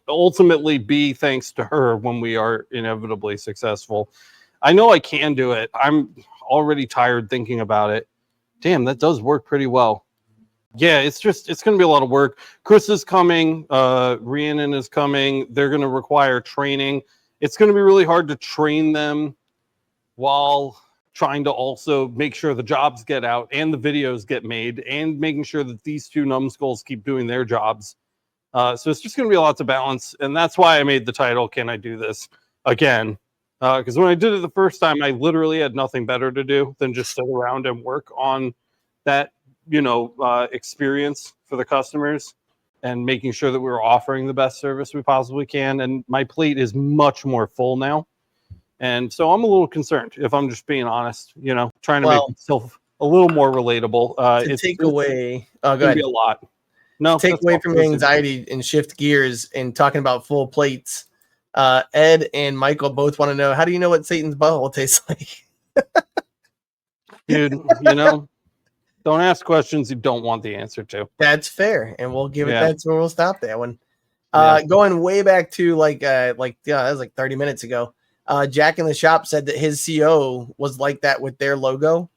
S1: ultimately be thanks to her when we are inevitably successful. I know I can do it. I'm already tired thinking about it. Damn, that does work pretty well. Yeah, it's going to be a lot of work. Chris is coming. Rhiannon is coming. They're going to require training. It's going to be really hard to train them while trying to also make sure the jobs get out and the videos get made and making sure that these two numbskulls keep doing their jobs. So it's just going to be a lot to balance. And that's why I made the title, Can I Do This Again? Because when I did it the first time, I literally had nothing better to do than just sit around and work on that, experience for the customers and making sure that we were offering the best service we possibly can. And my plate is much more full now. And so I'm a little concerned, if I'm just being honest, trying to make myself a little more relatable.
S2: To take away,
S1: go
S2: go ahead.
S1: Be a lot. No,
S2: Take away from your anxiety and shift gears and talking about full plates. Ed and Michael both want to know, how do you know what Satan's butthole tastes like?
S1: Dude, don't ask questions you don't want the answer to.
S2: That's fair, and we'll give it.
S1: Yeah.
S2: That's where we'll stop that one.
S1: Yeah.
S2: Going way back to that was like 30 minutes ago. Jack in the Shop said that his CO was like that with their logo.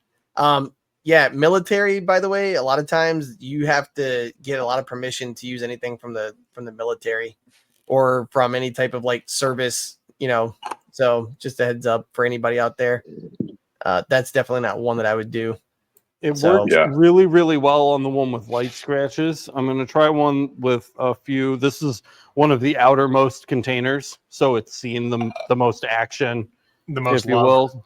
S2: Yeah, military, by the way, a lot of times you have to get a lot of permission to use anything from the military or from any type of like service, So just a heads up for anybody out there. That's definitely not one that I would do.
S1: It worked really, really well on the one with light scratches. I'm going to try one with a few. This is one of the outermost containers, so it's seen the most action,
S4: The most
S1: if you will.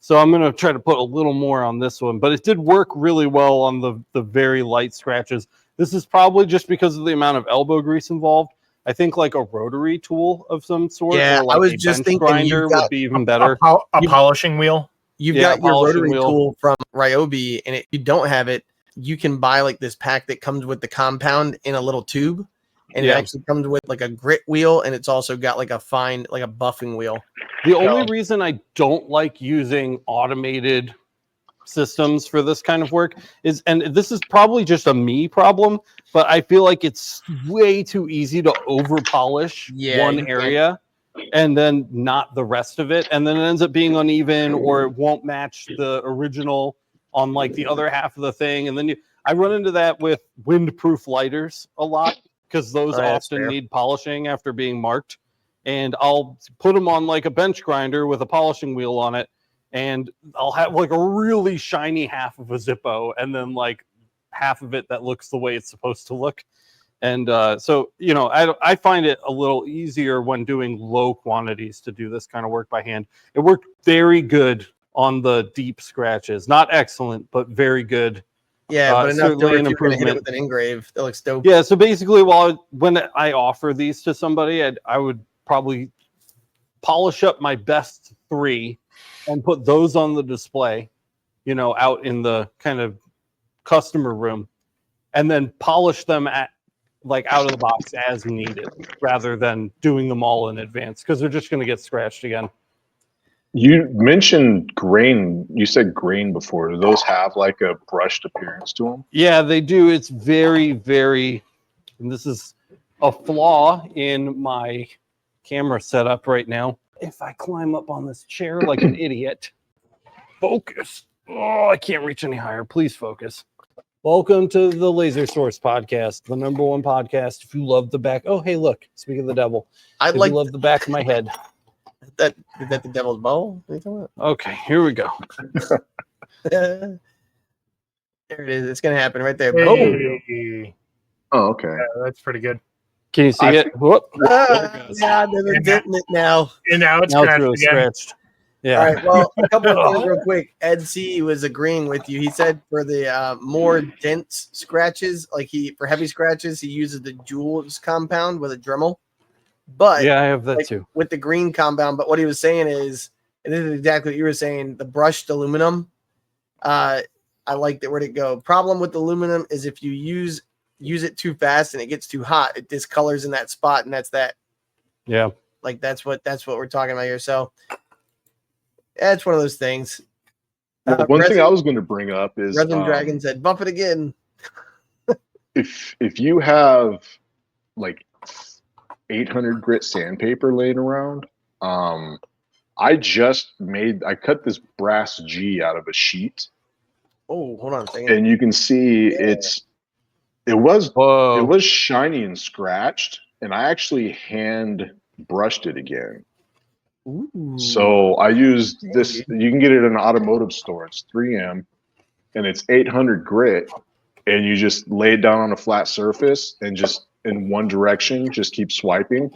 S1: So I'm going to try to put a little more on this one, but it did work really well on the very light scratches. This is probably just because of the amount of elbow grease involved. I think like a rotary tool of some sort,
S2: Yeah,
S1: or like
S2: I was
S1: a
S2: just
S1: bench
S2: thinking
S1: grinder would be even better.
S4: A polishing wheel.
S2: You've
S1: Yeah,
S2: got your
S1: polishing
S2: rotary
S1: wheel.
S2: tool from Ryobi, and if you don't have it, you can buy like this pack that comes with the compound in a little tube, and it actually comes with like a grit wheel, and it's also got like a buffing wheel.
S1: The only reason I don't like using automated systems for this kind of work is, and this is probably just a me problem, but I feel like it's way too easy to over polish one area and then not the rest of it, and then it ends up being uneven or it won't match the original on like the other half of the thing. And then I run into that with windproof lighters a lot because those often need polishing after being marked, and I'll put them on like a bench grinder with a polishing wheel on it, and I'll have like a really shiny half of a Zippo and then like half of it that looks the way it's supposed to look. And so, you know, I find it a little easier when doing low quantities to do this kind of work by hand. It worked very good on the deep scratches. Not excellent, but very good.
S2: Yeah, but enough to
S1: certainly
S2: where
S1: an
S2: if you're gonna hit it
S1: improvement.
S2: with an engrave, that looks dope.
S1: Yeah, so basically, when I offer these to somebody, I would probably polish up my best 3 and put those on the display, you know, out in the kind of customer room, and then polish them out of the box as needed, rather than doing them all in advance, because they're just going to get scratched again.
S3: You mentioned grain. You said grain before. Do those have like a brushed appearance to them?
S1: Yeah, they do. It's very, very, and this is a flaw in my camera setup right now. If I climb up on this chair like an idiot, focus. Oh, I can't reach any higher. Please focus. Welcome to the Laser Source Podcast, the #1 podcast. If you love the back, oh hey, look. Speak of the devil.
S2: I'd
S1: If
S2: like
S1: you love the back of my head.
S2: that. Is that the devil's bow? What are you talking about?
S1: Okay, here we go.
S2: There it is. It's gonna happen right there.
S4: Hey.
S2: Boom.
S3: Oh, okay.
S4: Yeah, that's pretty good.
S1: Can you see it? Whoop.
S2: Yeah, there's a dent in it now.
S4: And now it's
S1: Now it's
S4: scratched
S1: really
S4: again.
S1: scratched. Yeah.
S2: All right. Well, a couple of things real quick. Ed C was agreeing with you. He said for the more dense scratches, for heavy scratches, he uses the Jules compound with a Dremel. But
S1: Yeah, I have that too.
S2: with the green compound. But what he was saying is, and this is exactly what you were saying, the brushed aluminum. I like that. Where'd it go? Problem with aluminum is if you use it too fast and it gets too hot, it discolors in that spot, and that's that.
S1: Yeah.
S2: Like that's what we're talking about here. So yeah, it's one of those things.
S3: Well, one thing I was going to bring up is
S2: Resin Dragon said, "Buff it again."
S3: if you have like 800 grit sandpaper laying around, I cut this brass G out of a sheet.
S2: Oh, hold on a second.
S3: And you can see it was shiny and scratched, and I actually hand brushed it again.
S2: Ooh.
S3: So I used this. You can get it in an automotive store. It's 3M, and it's 800 grit, and you just lay it down on a flat surface and just in one direction, just keep swiping,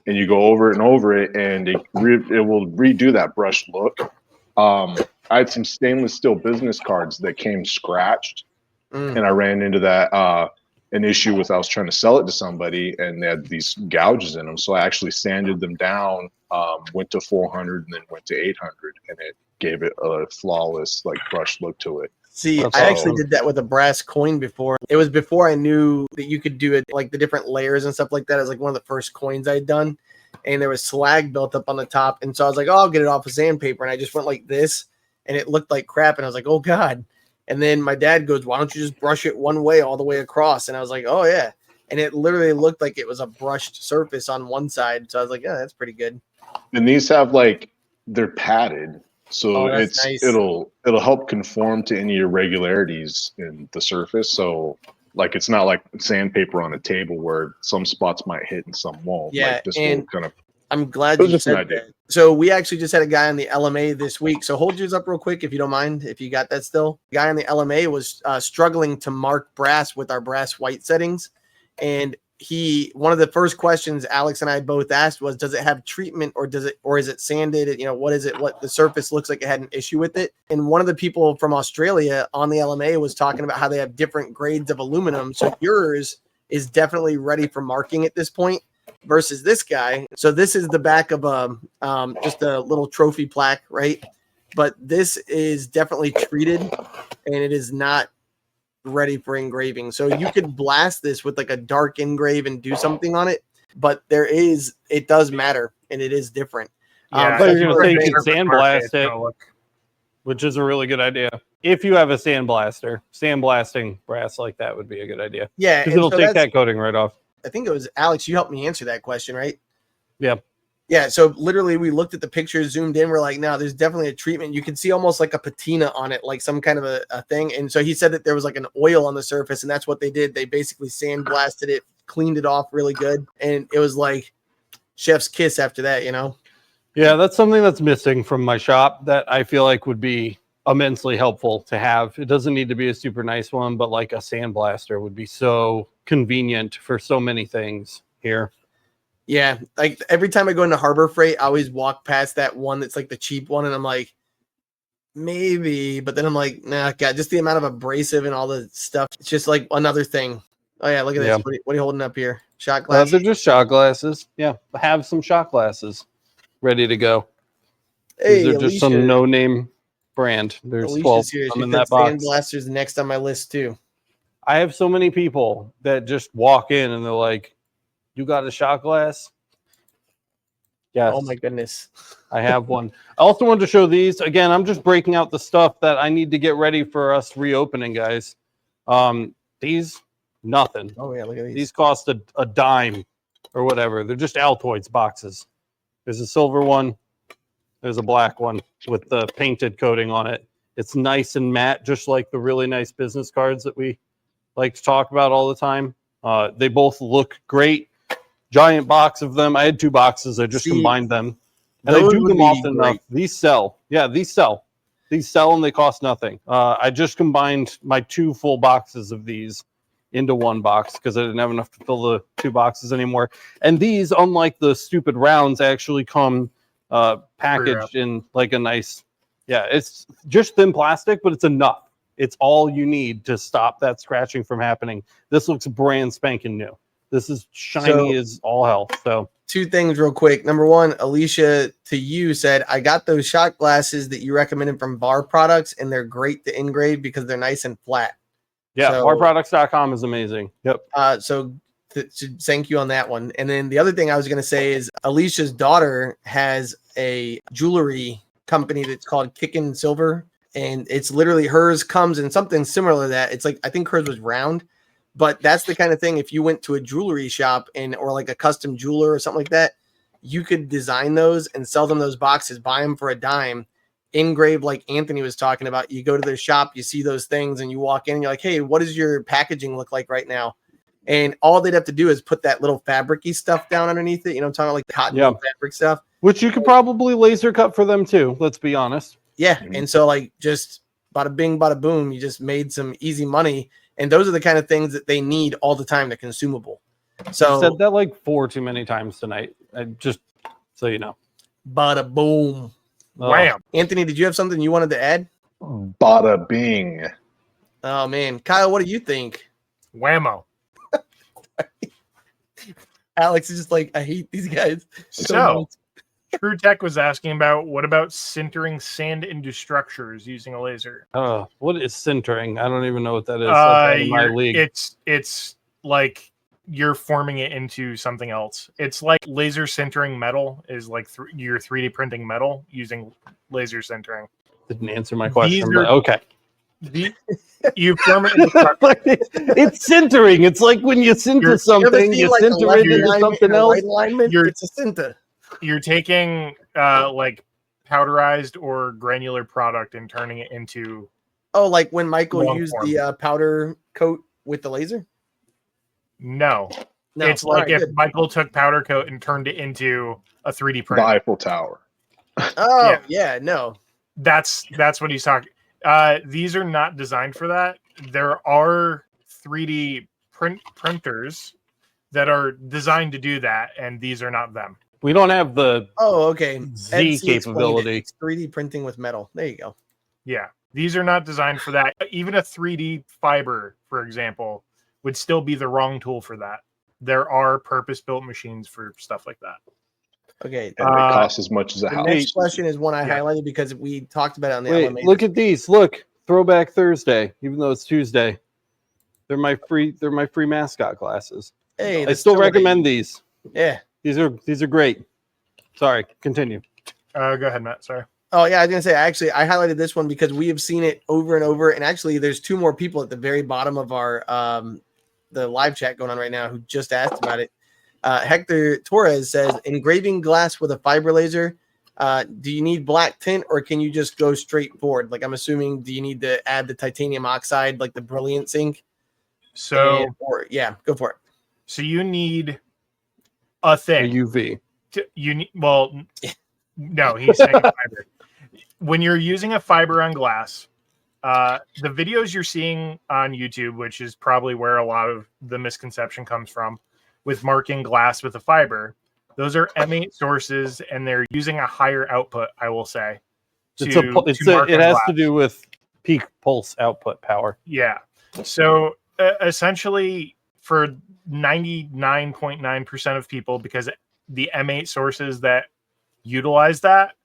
S3: and you go over it and over it, and it will redo that brushed look. I had some stainless steel business cards that came scratched, and I ran into that an issue with I was trying to sell it to somebody, and they had these gouges in them. So I actually sanded them down, went to 400, and then went to 800, and it gave it a flawless brush look to it.
S2: See,
S1: That's
S2: I actually
S1: awesome.
S2: did that with a brass coin before. It was before I knew that you could do it, like the different layers and stuff like that. It was like one of the first coins I'd done, and there was slag built up on the top. And so I was like, oh, I'll get it off of sandpaper. And I just went like this, and it looked like crap. And I was like, oh God. And then my dad goes, why don't you just brush it one way all the way across? And I was like, oh yeah. And it literally looked like it was a brushed surface on one side. So I was like, yeah, that's pretty good.
S3: And these have they're padded, so
S2: that's nice.
S3: it'll help conform to any irregularities in the surface. So it's not like sandpaper on a table where some spots might hit and some won't.
S2: Yeah,
S3: This
S2: and
S3: will kind of.
S2: I'm glad
S3: It was
S2: you
S3: just an
S2: said
S3: idea.
S2: that. So we actually just had a guy on the LMA this week. So hold yours up real quick if you don't mind, if you got that still. The guy on the LMA was struggling to mark brass with our brass white settings. And one of the first questions Alex and I both asked was, does it have treatment or is it sanded? What is it? What the surface looks like it had an issue with it. And one of the people from Australia on the LMA was talking about how they have different grades of aluminum. So yours is definitely ready for marking at this point versus this guy. So this is the back of just a little trophy plaque, right? But this is definitely treated and it is not ready for engraving. So you could blast this with a dark engrave and do something on it, but it does matter and it is different.
S4: Yeah,
S1: But you're going to say you can
S4: favorite
S1: sandblast
S4: market,
S1: it, which is a really good idea. If you have a sandblaster, sandblasting brass like that would be a good idea.
S2: Yeah.
S1: Because it'll take that coating right off.
S2: I think it was Alex, you helped me answer that question, right?
S1: Yeah.
S2: Yeah, so literally we looked at the pictures, zoomed in, we're like, no, there's definitely a treatment. You can see almost like a patina on it, like some kind of a thing. And so he said that there was an oil on the surface, and that's what they did. They basically sandblasted it, cleaned it off really good, and it was like chef's kiss after that,
S1: Yeah, that's something that's missing from my shop that I feel like would be immensely helpful to have. It doesn't need to be a super nice one, but like a sandblaster would be so convenient for so many things here.
S2: Yeah, like every time I go into Harbor Freight, I always walk past that one that's like the cheap one, and I'm like, maybe, but then I'm like, nah, God, just the amount of abrasive and all the stuff. It's just like another thing. Oh yeah, look at this.
S1: Yeah.
S2: What are you holding up here? Shot glass.
S1: They're just shot glasses. Yeah, have some shot glasses ready to go.
S2: Hey,
S1: These are just some no-name brand. There's 12
S2: Alicia's here.
S1: of
S2: She
S1: them in
S2: said
S1: that box.
S2: Sandblaster's next on my list too.
S1: I have so many people that just walk in and they're like, "You got a shot glass?" Yes.
S2: Oh my goodness.
S1: I have one. I also wanted to show these. Again, I'm just breaking out the stuff that I need to get ready for us reopening, guys. These, nothing.
S2: Oh yeah, look at
S1: These
S2: these.
S1: cost a dime or whatever. They're just Altoids boxes. There's a silver one. There's a black one with the painted coating on it. It's nice and matte, just like the really nice business cards that we like to talk about all the time. They both look great. Giant box of them. I had 2 boxes. I just combined them. And I
S2: those
S1: do
S2: would
S1: them
S2: be
S1: often
S2: great.
S1: enough. These sell. Yeah, these sell. These sell and they cost nothing. I just combined my 2 full boxes of these into one box because I didn't have enough to fill the 2 boxes anymore. And these, unlike the stupid rounds, actually come packaged in like a nice, yeah, it's just thin plastic, but it's enough. It's all you need to stop that scratching from happening. This looks brand spanking new. This is shiny as all hell. So
S2: 2 things real quick. Number 1, Alicia, to you, said, I got those shot glasses that you recommended from Bar Products, and they're great to engrave because they're nice and flat.
S1: yeah,
S2: So,
S1: barproducts.com is amazing. Yep.
S2: So thank you on that one. And then the other thing I was going to say is Alicia's daughter has a jewelry company that's called Kickin' Silver, and it's literally hers comes in something similar to that. It's like, I think hers was round, but that's the kind of thing, if you went to a jewelry shop or like a custom jeweler or something like that, you could design those and sell them those boxes, buy them for a dime, engrave like Anthony was talking about. You go to their shop, you see those things, and you walk in and you're like, hey, what does your packaging look like right now? And all they'd have to do is put that little fabric-y stuff down underneath it. You know, I'm talking about like the cotton fabric stuff.
S1: Which you could probably laser cut for them too, let's be honest.
S2: Yeah. And so like just bada bing, bada boom, you just made some easy money. And those are the kind of things that they need all the time. They're consumable. So
S1: I said that like 4 too many times tonight. Just so you know.
S2: Bada boom.
S4: Wham.
S2: Anthony, did you have something you wanted to add?
S3: Bada bing.
S2: Oh man. Kyle, what do you think?
S4: Whammo.
S2: Alex is just like, I hate these guys.
S4: So True Tech was asking about what about sintering sand into structures using a laser?
S1: What is sintering? I don't even know what that is. That's out of my league.
S4: It's like you're forming it into something else. It's like laser sintering metal is like you're 3D printing metal using laser sintering.
S1: Didn't answer my question,
S4: These
S1: but okay.
S4: You form it into structures.
S1: It's sintering. It's like when you sinter something, you
S2: like
S1: sinter it into something else.
S2: It's a sinter.
S4: You're taking like powderized or granular product and turning it into.
S2: Oh, like when Michael
S4: long
S2: used
S4: form.
S2: the powder coat with the laser?
S4: No. It's like if Michael took powder coat and turned it into a 3D print.
S3: The Eiffel Tower.
S2: Oh, yeah, no.
S4: That's what he's talking. These are not designed for that. There are 3D printers that are designed to do that, and these are not them.
S1: We don't have the
S2: okay.
S1: Z capability.
S2: It's 3D printing with metal. There you go.
S4: Yeah. These are not designed for that. Even a 3D fiber, for example, would still be the wrong tool for that. There are purpose-built machines for stuff like that.
S2: Okay.
S3: And it costs as much as a
S2: The
S3: house.
S2: next question is one I highlighted because we talked about it on the
S1: Wait, look at these. Look, Throwback Thursday, even though it's Tuesday. They're my free mascot glasses.
S2: Hey,
S1: I still recommend these.
S2: Yeah.
S1: These are great. Sorry, continue.
S4: Go ahead, Matt. Sorry.
S2: Oh yeah, I was gonna say I highlighted this one because we have seen it over and over, and actually there's 2 more people at the very bottom of our the live chat going on right now who just asked about it. Hector Torres says, engraving glass with a fiber laser. Do you need black tint or can you just go straight forward? Like I'm assuming, do you need to add the titanium oxide, like the brilliance ink?
S4: So
S2: go for it.
S4: So you need a thing.
S1: A UV.
S4: No, he's saying fiber. when you're using a fiber on glass, the videos you're seeing on YouTube, which is probably where a lot of the misconception comes from, with marking glass with a fiber, those are M8 sources, and they're using a higher output, I will say.
S1: It has to do with peak pulse output power.
S4: Yeah. So essentially, for 99.9% of people, because the M8 sources that utilize that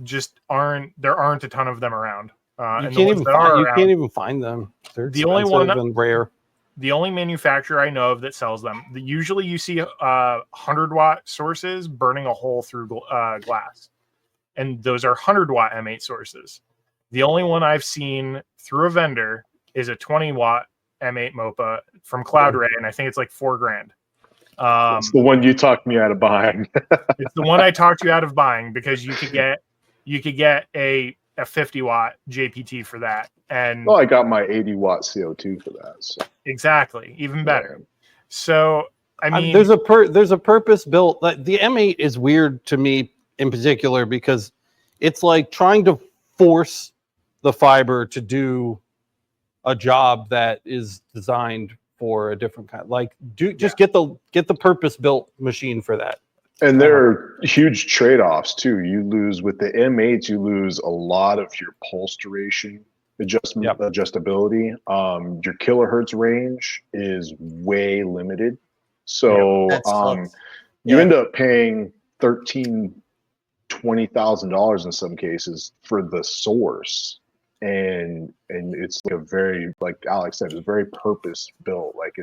S4: just aren't a ton of them around.
S1: You can't even find them. They're
S4: the only one
S1: and rare.
S4: The only manufacturer I know of that sells them. Usually, you see 100-watt sources burning a hole through glass, and those are 100-watt M8 sources. The only one I've seen through a vendor is a 20-watt M8 MOPA from Cloud Ray, and I think it's like $4,000.
S3: It's the one you talked me out of buying.
S4: It's the one I talked you out of buying, because you could get a 50-watt JPT for that. And
S3: well, I got my 80-watt CO2 for that. So.
S4: Exactly, even better. Yeah. So I mean,
S1: there's a purpose built. Like, the M8 is weird to me in particular because it's like trying to force the fiber to do a job that is designed for a different kind. Like, get the purpose built machine for that.
S3: And there are huge trade-offs too. You lose with the M8s, you lose a lot of your pulse duration adjustability. Your kilohertz range is way limited. So you end up paying $20,000 in some cases for the source. And it's like a very, like Alex said, it's very purpose built. Like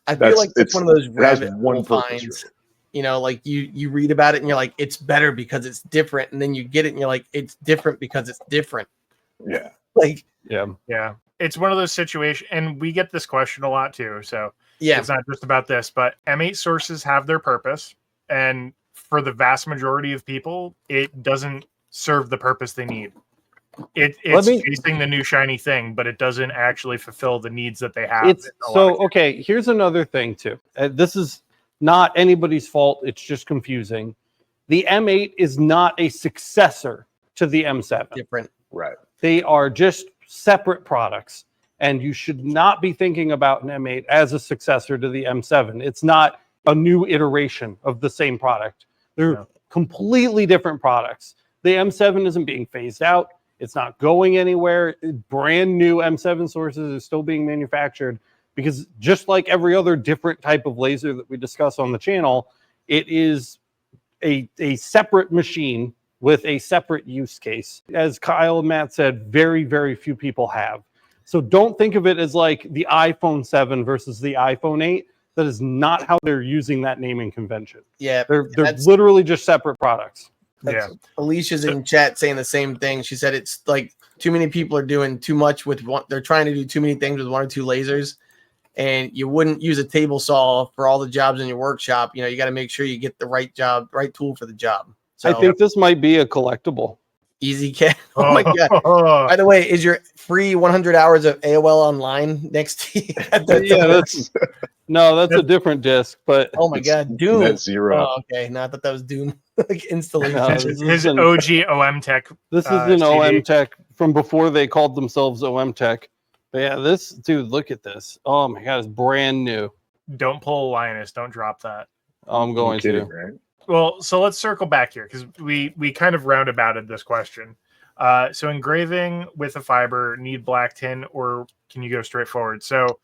S2: I feel like it's one of those rabbit hole finds. You know, like you read about it and you're like, it's better because it's different, and then you get it and you're like, it's different because it's different.
S3: Yeah.
S2: Like
S4: yeah. It's one of those situations, and we get this question a lot too. So
S2: yeah,
S4: it's not just about this, but M8 sources have their purpose, and for the vast majority of people, it doesn't serve the purpose they need. It's chasing the new shiny thing, but it doesn't actually fulfill the needs that they have.
S1: Okay, here's another thing too. This is not anybody's fault. It's just confusing. The M8 is not a successor to the M7.
S2: Different.
S3: Right.
S1: They are just separate products, and you should not be thinking about an M8 as a successor to the M7. It's not a new iteration of the same product. They're completely different products. The M7 isn't being phased out. It's not going anywhere. Brand new M7 sources are still being manufactured, because just like every other different type of laser that we discuss on the channel, it is a separate machine with a separate use case. As Kyle and Matt said, very, very few people have. So don't think of it as like the iPhone 7 versus the iPhone 8. That is not how they're using that naming convention.
S2: Yeah.
S1: They're literally just separate products.
S2: Alicia's in chat saying the same thing. She said it's like too many people are doing too much with one. They're trying to do too many things with one or two lasers. And you wouldn't use a table saw for all the jobs in your workshop. You know, you got to make sure you get the right tool for the job. So,
S1: I think this might be a collectible.
S2: Easy cat. Oh my god! By the way, is your free 100 hours of AOL online next to you?
S1: That's a different disc. But
S2: oh my god, Doom.
S3: That's zero.
S2: Oh, okay, no, I thought that was Doom. Like instantly.
S4: His OG OM Tech.
S1: This is an OM Tech from before they called themselves OM Tech. But yeah, this dude, look at this. Oh my god, it's brand new.
S4: Don't pull a Linus. Don't drop that.
S1: I'm going to.
S3: Right?
S4: Well, so let's circle back here, because we kind of roundabouted this question. So engraving with a fiber, need black tin, or can you go straight forward? So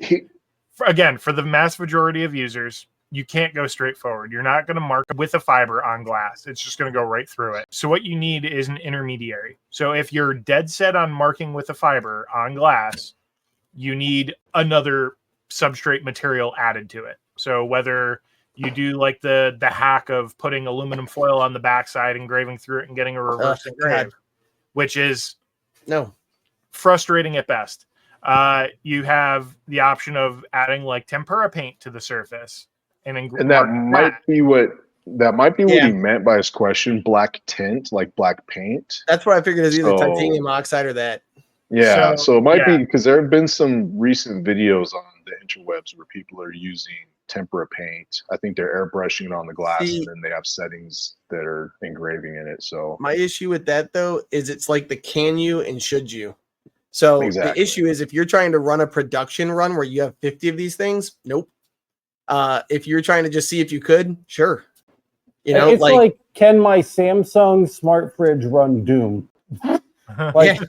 S4: again, for the mass majority of users, you can't go straight forward. You're not going to mark with a fiber on glass. It's just going to go right through it. So what you need is an intermediary. So if you're dead set on marking with a fiber on glass, you need another substrate material added to it. So whether you do like the hack of putting aluminum foil on the backside, engraving through it, and getting a reverse engrave, which is frustrating at best. You have the option of adding like tempera paint to the surface, and
S3: that might be what he meant by his question. Black tint, like black paint.
S2: That's what I figured is either titanium oxide or that.
S3: Yeah, so it might be, because there have been some recent videos on the interwebs where people are using tempera paint. I think they're airbrushing it on the glass,
S2: See,
S3: and then they have settings that are engraving in it. So
S2: my issue with that though is it's like the can you and should you. So the
S3: Exactly.
S2: issue is if you're trying to run a production run where you have 50 of these things, nope. If you're trying to just see if you could, sure. You know,
S1: it's like, can my Samsung smart fridge run Doom? Like,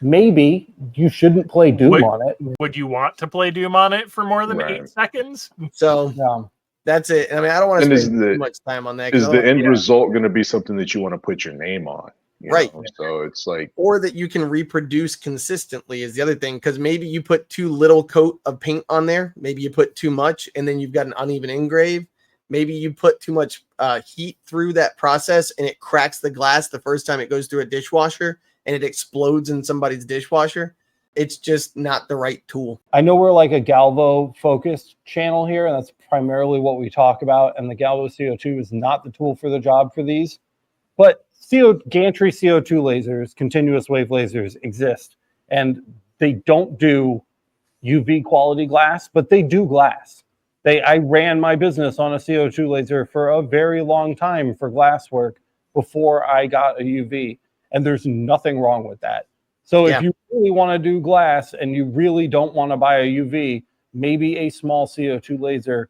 S1: maybe you shouldn't play Doom on it.
S4: Would you want to play Doom on it for more than
S3: Right.
S4: 8 seconds?
S2: So
S1: Yeah.
S2: that's it. I mean, I don't want to
S3: And is
S2: spend
S3: the-
S2: too much time on that. 'cause
S3: is
S2: I
S3: the
S2: don't-
S3: end result going to be something that you want to put your name on? You
S2: Right.
S3: know? So it's like,
S2: or that you can reproduce consistently is the other thing. Because maybe you put too little coat of paint on there. Maybe you put too much and then you've got an uneven engrave. Maybe you put too much heat through that process and it cracks the glass the first time it goes through a dishwasher and it explodes in somebody's dishwasher. It's just not the right tool.
S1: I know we're like a Galvo focused channel here, and that's primarily what we talk about. And the Galvo CO2 is not the tool for the job for these. But gantry CO2 lasers, continuous wave lasers exist, and they don't do UV quality glass, but they do glass. I ran my business on a CO2 laser for a very long time for glass work before I got a UV, and there's nothing wrong with that. So if you really want to do glass and you really don't want to buy a UV, maybe a small CO2 laser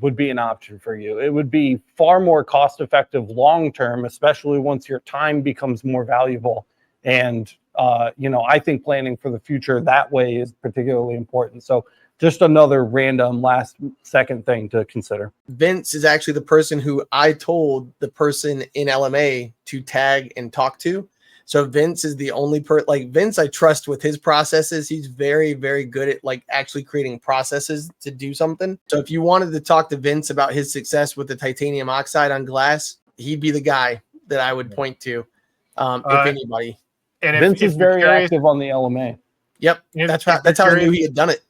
S1: would be an option for you. It would be far more cost effective long term, especially once your time becomes more valuable. And I think planning for the future that way is particularly important. So just another random last second thing to consider.
S2: Vince is actually the person who I told the person in LMA to tag and talk to. So Vince is the only Vince I trust with his processes. He's very, very good at like actually creating processes to do something. So if you wanted to talk to Vince about his success with the titanium oxide on glass, he'd be the guy that I would point to, if anybody.
S4: And
S1: Vince is very
S4: curious,
S1: active on the LMA.
S2: Yep, that's how I knew he had done it.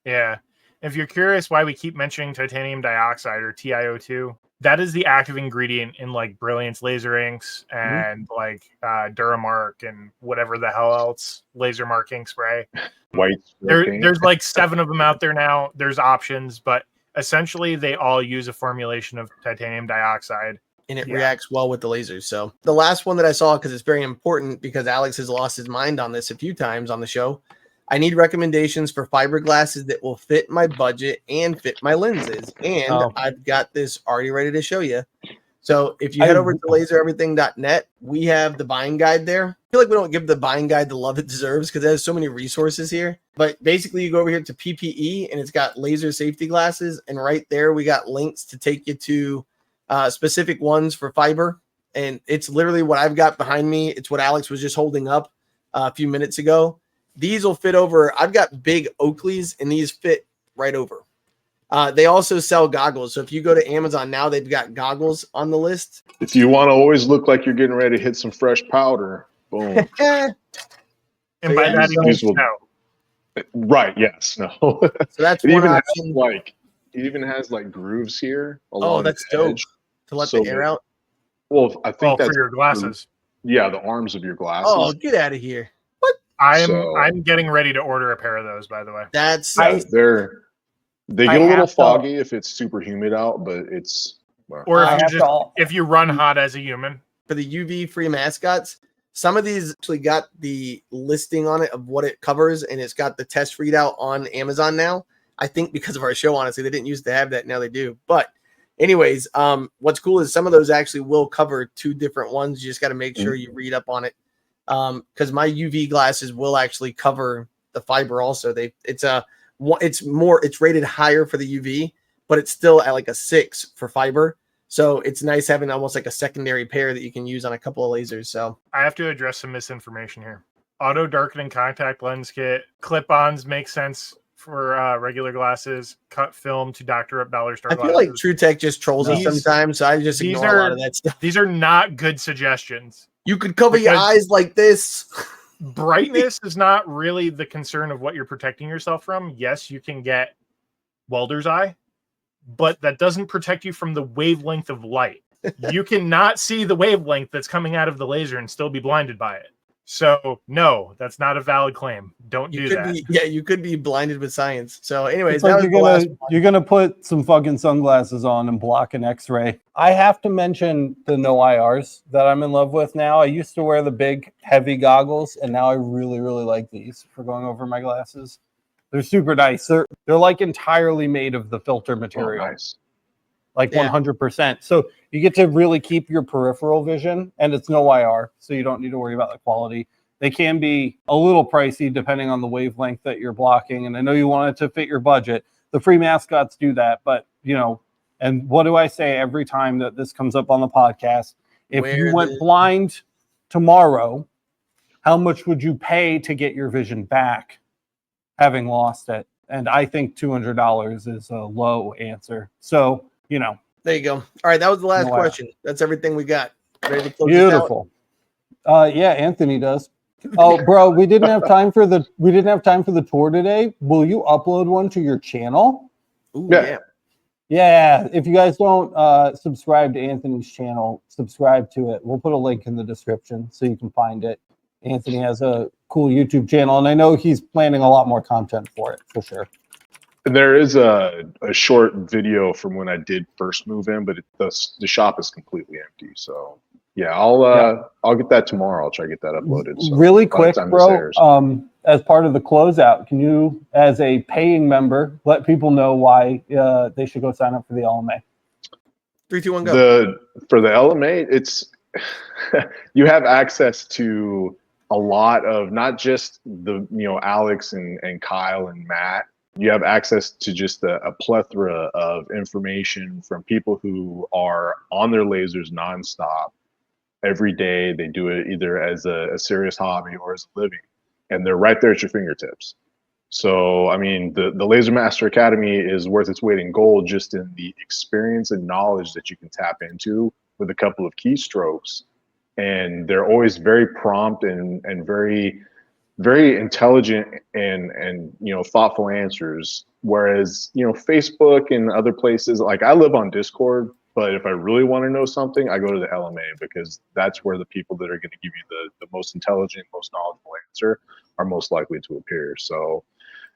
S4: Yeah. If you're curious why we keep mentioning titanium dioxide or TiO2, that is the active ingredient in like Brilliance laser inks and like Duramark and whatever the hell else, laser marking spray.
S3: white.
S4: There's like 7 of them out there now. There's options, but essentially they all use a formulation of titanium dioxide.
S2: And it reacts well with the lasers. So the last one that I saw, because it's very important, because Alex has lost his mind on this a few times on the show. I need recommendations for fiberglasses that will fit my budget and fit my lenses. And I've got this already ready to show you. So if you head over to lasereverything.net, we have the buying guide there. I feel like we don't give the buying guide the love it deserves because there's so many resources here. But basically, you go over here to PPE and it's got laser safety glasses. And right there, we got links to take you to specific ones for fiber. And it's literally what I've got behind me. It's what Alex was just holding up a few minutes ago. These will fit over. I've got big Oakleys and these fit right over. They also sell goggles. So if you go to Amazon now, they've got goggles on the list.
S3: If you want to always look like you're getting ready to hit some fresh powder, boom.
S4: And by that, he means no.
S3: Right. Yes. No.
S2: So that's
S3: it
S2: one
S3: even
S2: option.
S3: It even has like grooves here.
S2: That's dope. To let the air out.
S3: Well, I think that's
S4: for your glasses.
S3: The arms of your glasses.
S2: Oh, get out of here.
S4: I'm getting ready to order a pair of those, by the way.
S3: They get a little foggy if it's super humid out, but it's
S4: or if you run hot as a human.
S2: For the UV free mascots, some of these actually got the listing on it of what it covers, and it's got the test readout on Amazon now. I think because of our show, honestly, they didn't used to have that, now they do. But anyways, what's cool is some of those actually will cover 2 different ones. You just got to make sure you read up on it. Because my UV glasses will actually cover the fiber also. It's rated higher for the UV, but it's still at like a 6 for fiber. So it's nice having almost like a secondary pair that you can use on a couple of lasers. So
S4: I have to address some misinformation here. Auto darkening contact lens kit, clip-ons make sense for regular glasses, cut film to doctor up dollar store glasses.
S2: I feel like TrueTech just trolls us sometimes, so I just ignore a lot of that stuff.
S4: These are not good suggestions.
S2: You could cover your eyes like this.
S4: Brightness is not really the concern of what you're protecting yourself from. Yes, you can get welder's eye, but that doesn't protect you from the wavelength of light. You cannot see the wavelength that's coming out of the laser and still be blinded by it. So no, that's not a valid claim. Don't do that.
S2: You could be blinded with science. So, anyways,
S1: It's like
S2: that was the last one.
S1: you're gonna put some fucking sunglasses on and block an X-ray. I have to mention the no IRs that I'm in love with now. I used to wear the big heavy goggles, and now I really like these for going over my glasses. They're super nice. They're like entirely made of the filter material.
S3: Oh, nice.
S1: Like 100%. So you get to really keep your peripheral vision, and it's no IR, so you don't need to worry about the quality. They can be a little pricey depending on the wavelength that you're blocking, and I know you want it to fit your budget. The free mascots do that, but and what do I say every time that this comes up on the podcast? If you went blind tomorrow, how much would you pay to get your vision back, having lost it? And I think $200 is a low answer. So,
S2: there you go. All right, that was the last question. That's everything we got. Ready to close
S1: beautiful. Yeah, Anthony does. Oh, bro, we didn't have time for the tour today. Will you upload one to your channel?
S2: Ooh,
S3: Yeah.
S1: Yeah. If you guys don't subscribe to Anthony's channel, subscribe to it. We'll put a link in the description so you can find it. Anthony has a cool YouTube channel, and I know he's planning a lot more content for it for sure.
S3: There is a short video from when I did first move in, but the shop is completely empty. So yeah, I'll get that tomorrow. I'll try to get that uploaded. So
S1: really quick, bro. As part of the closeout, can you, as a paying member, let people know why they should go sign up for the LMA?
S2: 3, 2, 1, go.
S3: For the LMA, it's you have access to a lot of not just the Alex and Kyle and Matt. You have access to just a plethora of information from people who are on their lasers nonstop every day. They do it either as a serious hobby or as a living, and they're right there at your fingertips. So, I mean, the Laser Master Academy is worth its weight in gold just in the experience and knowledge that you can tap into with a couple of keystrokes. And they're always very prompt and very intelligent and thoughtful answers. Whereas Facebook and other places, like I live on Discord, but if I really want to know something, I go to the LMA because that's where the people that are going to give you the most intelligent, most knowledgeable answer are most likely to appear. So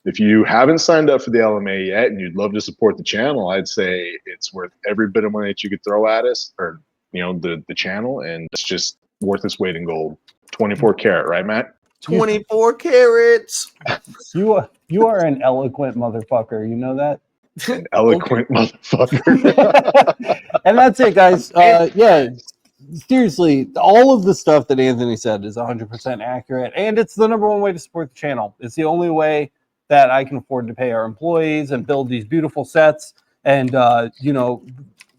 S3: if you haven't signed up for the LMA yet and you'd love to support the channel, I'd say it's worth every bit of money that you could throw at us, or the channel, and it's just worth its weight in gold. 24 karat, right, Matt?
S2: 24 carats.
S1: You are an eloquent motherfucker. You know that?
S3: An eloquent motherfucker.
S1: And that's it, guys. Yeah, seriously, all of the stuff that Anthony said is 100% accurate, and it's the number one way to support the channel. It's the only way that I can afford to pay our employees and build these beautiful sets and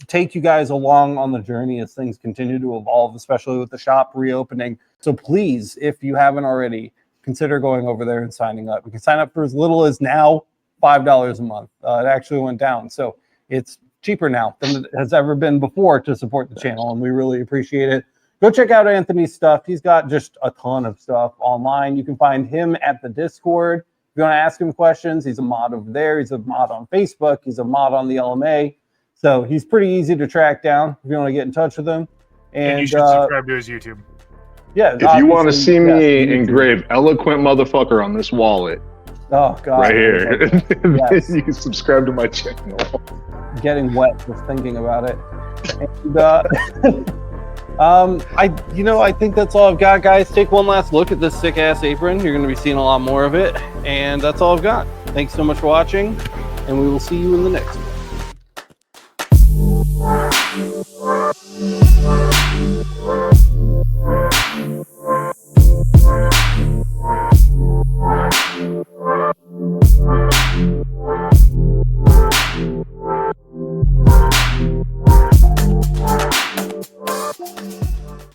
S1: take you guys along on the journey as things continue to evolve, especially with the shop reopening. So please, if you haven't already, consider going over there and signing up. You can sign up for as little as now $5 a month. It actually went down, so it's cheaper now than it has ever been before to support the channel, and we really appreciate it. Go check out Anthony's stuff. He's got just a ton of stuff online. You can find him at the Discord. If you want to ask him questions, he's a mod over there. He's a mod on Facebook. He's a mod on the LMA. So he's pretty easy to track down if you want to get in touch with him. And
S4: you should subscribe to his YouTube.
S1: Yeah.
S3: If you want to see me engrave eloquent motherfucker on this wallet,
S1: oh god,
S3: right here,
S1: yes.
S3: You can subscribe to my channel.
S1: Getting wet just thinking about it. And, I think that's all I've got, guys. Take one last look at this sick ass apron. You're going to be seeing a lot more of it, and that's all I've got. Thanks so much for watching, and we will see you in the next one.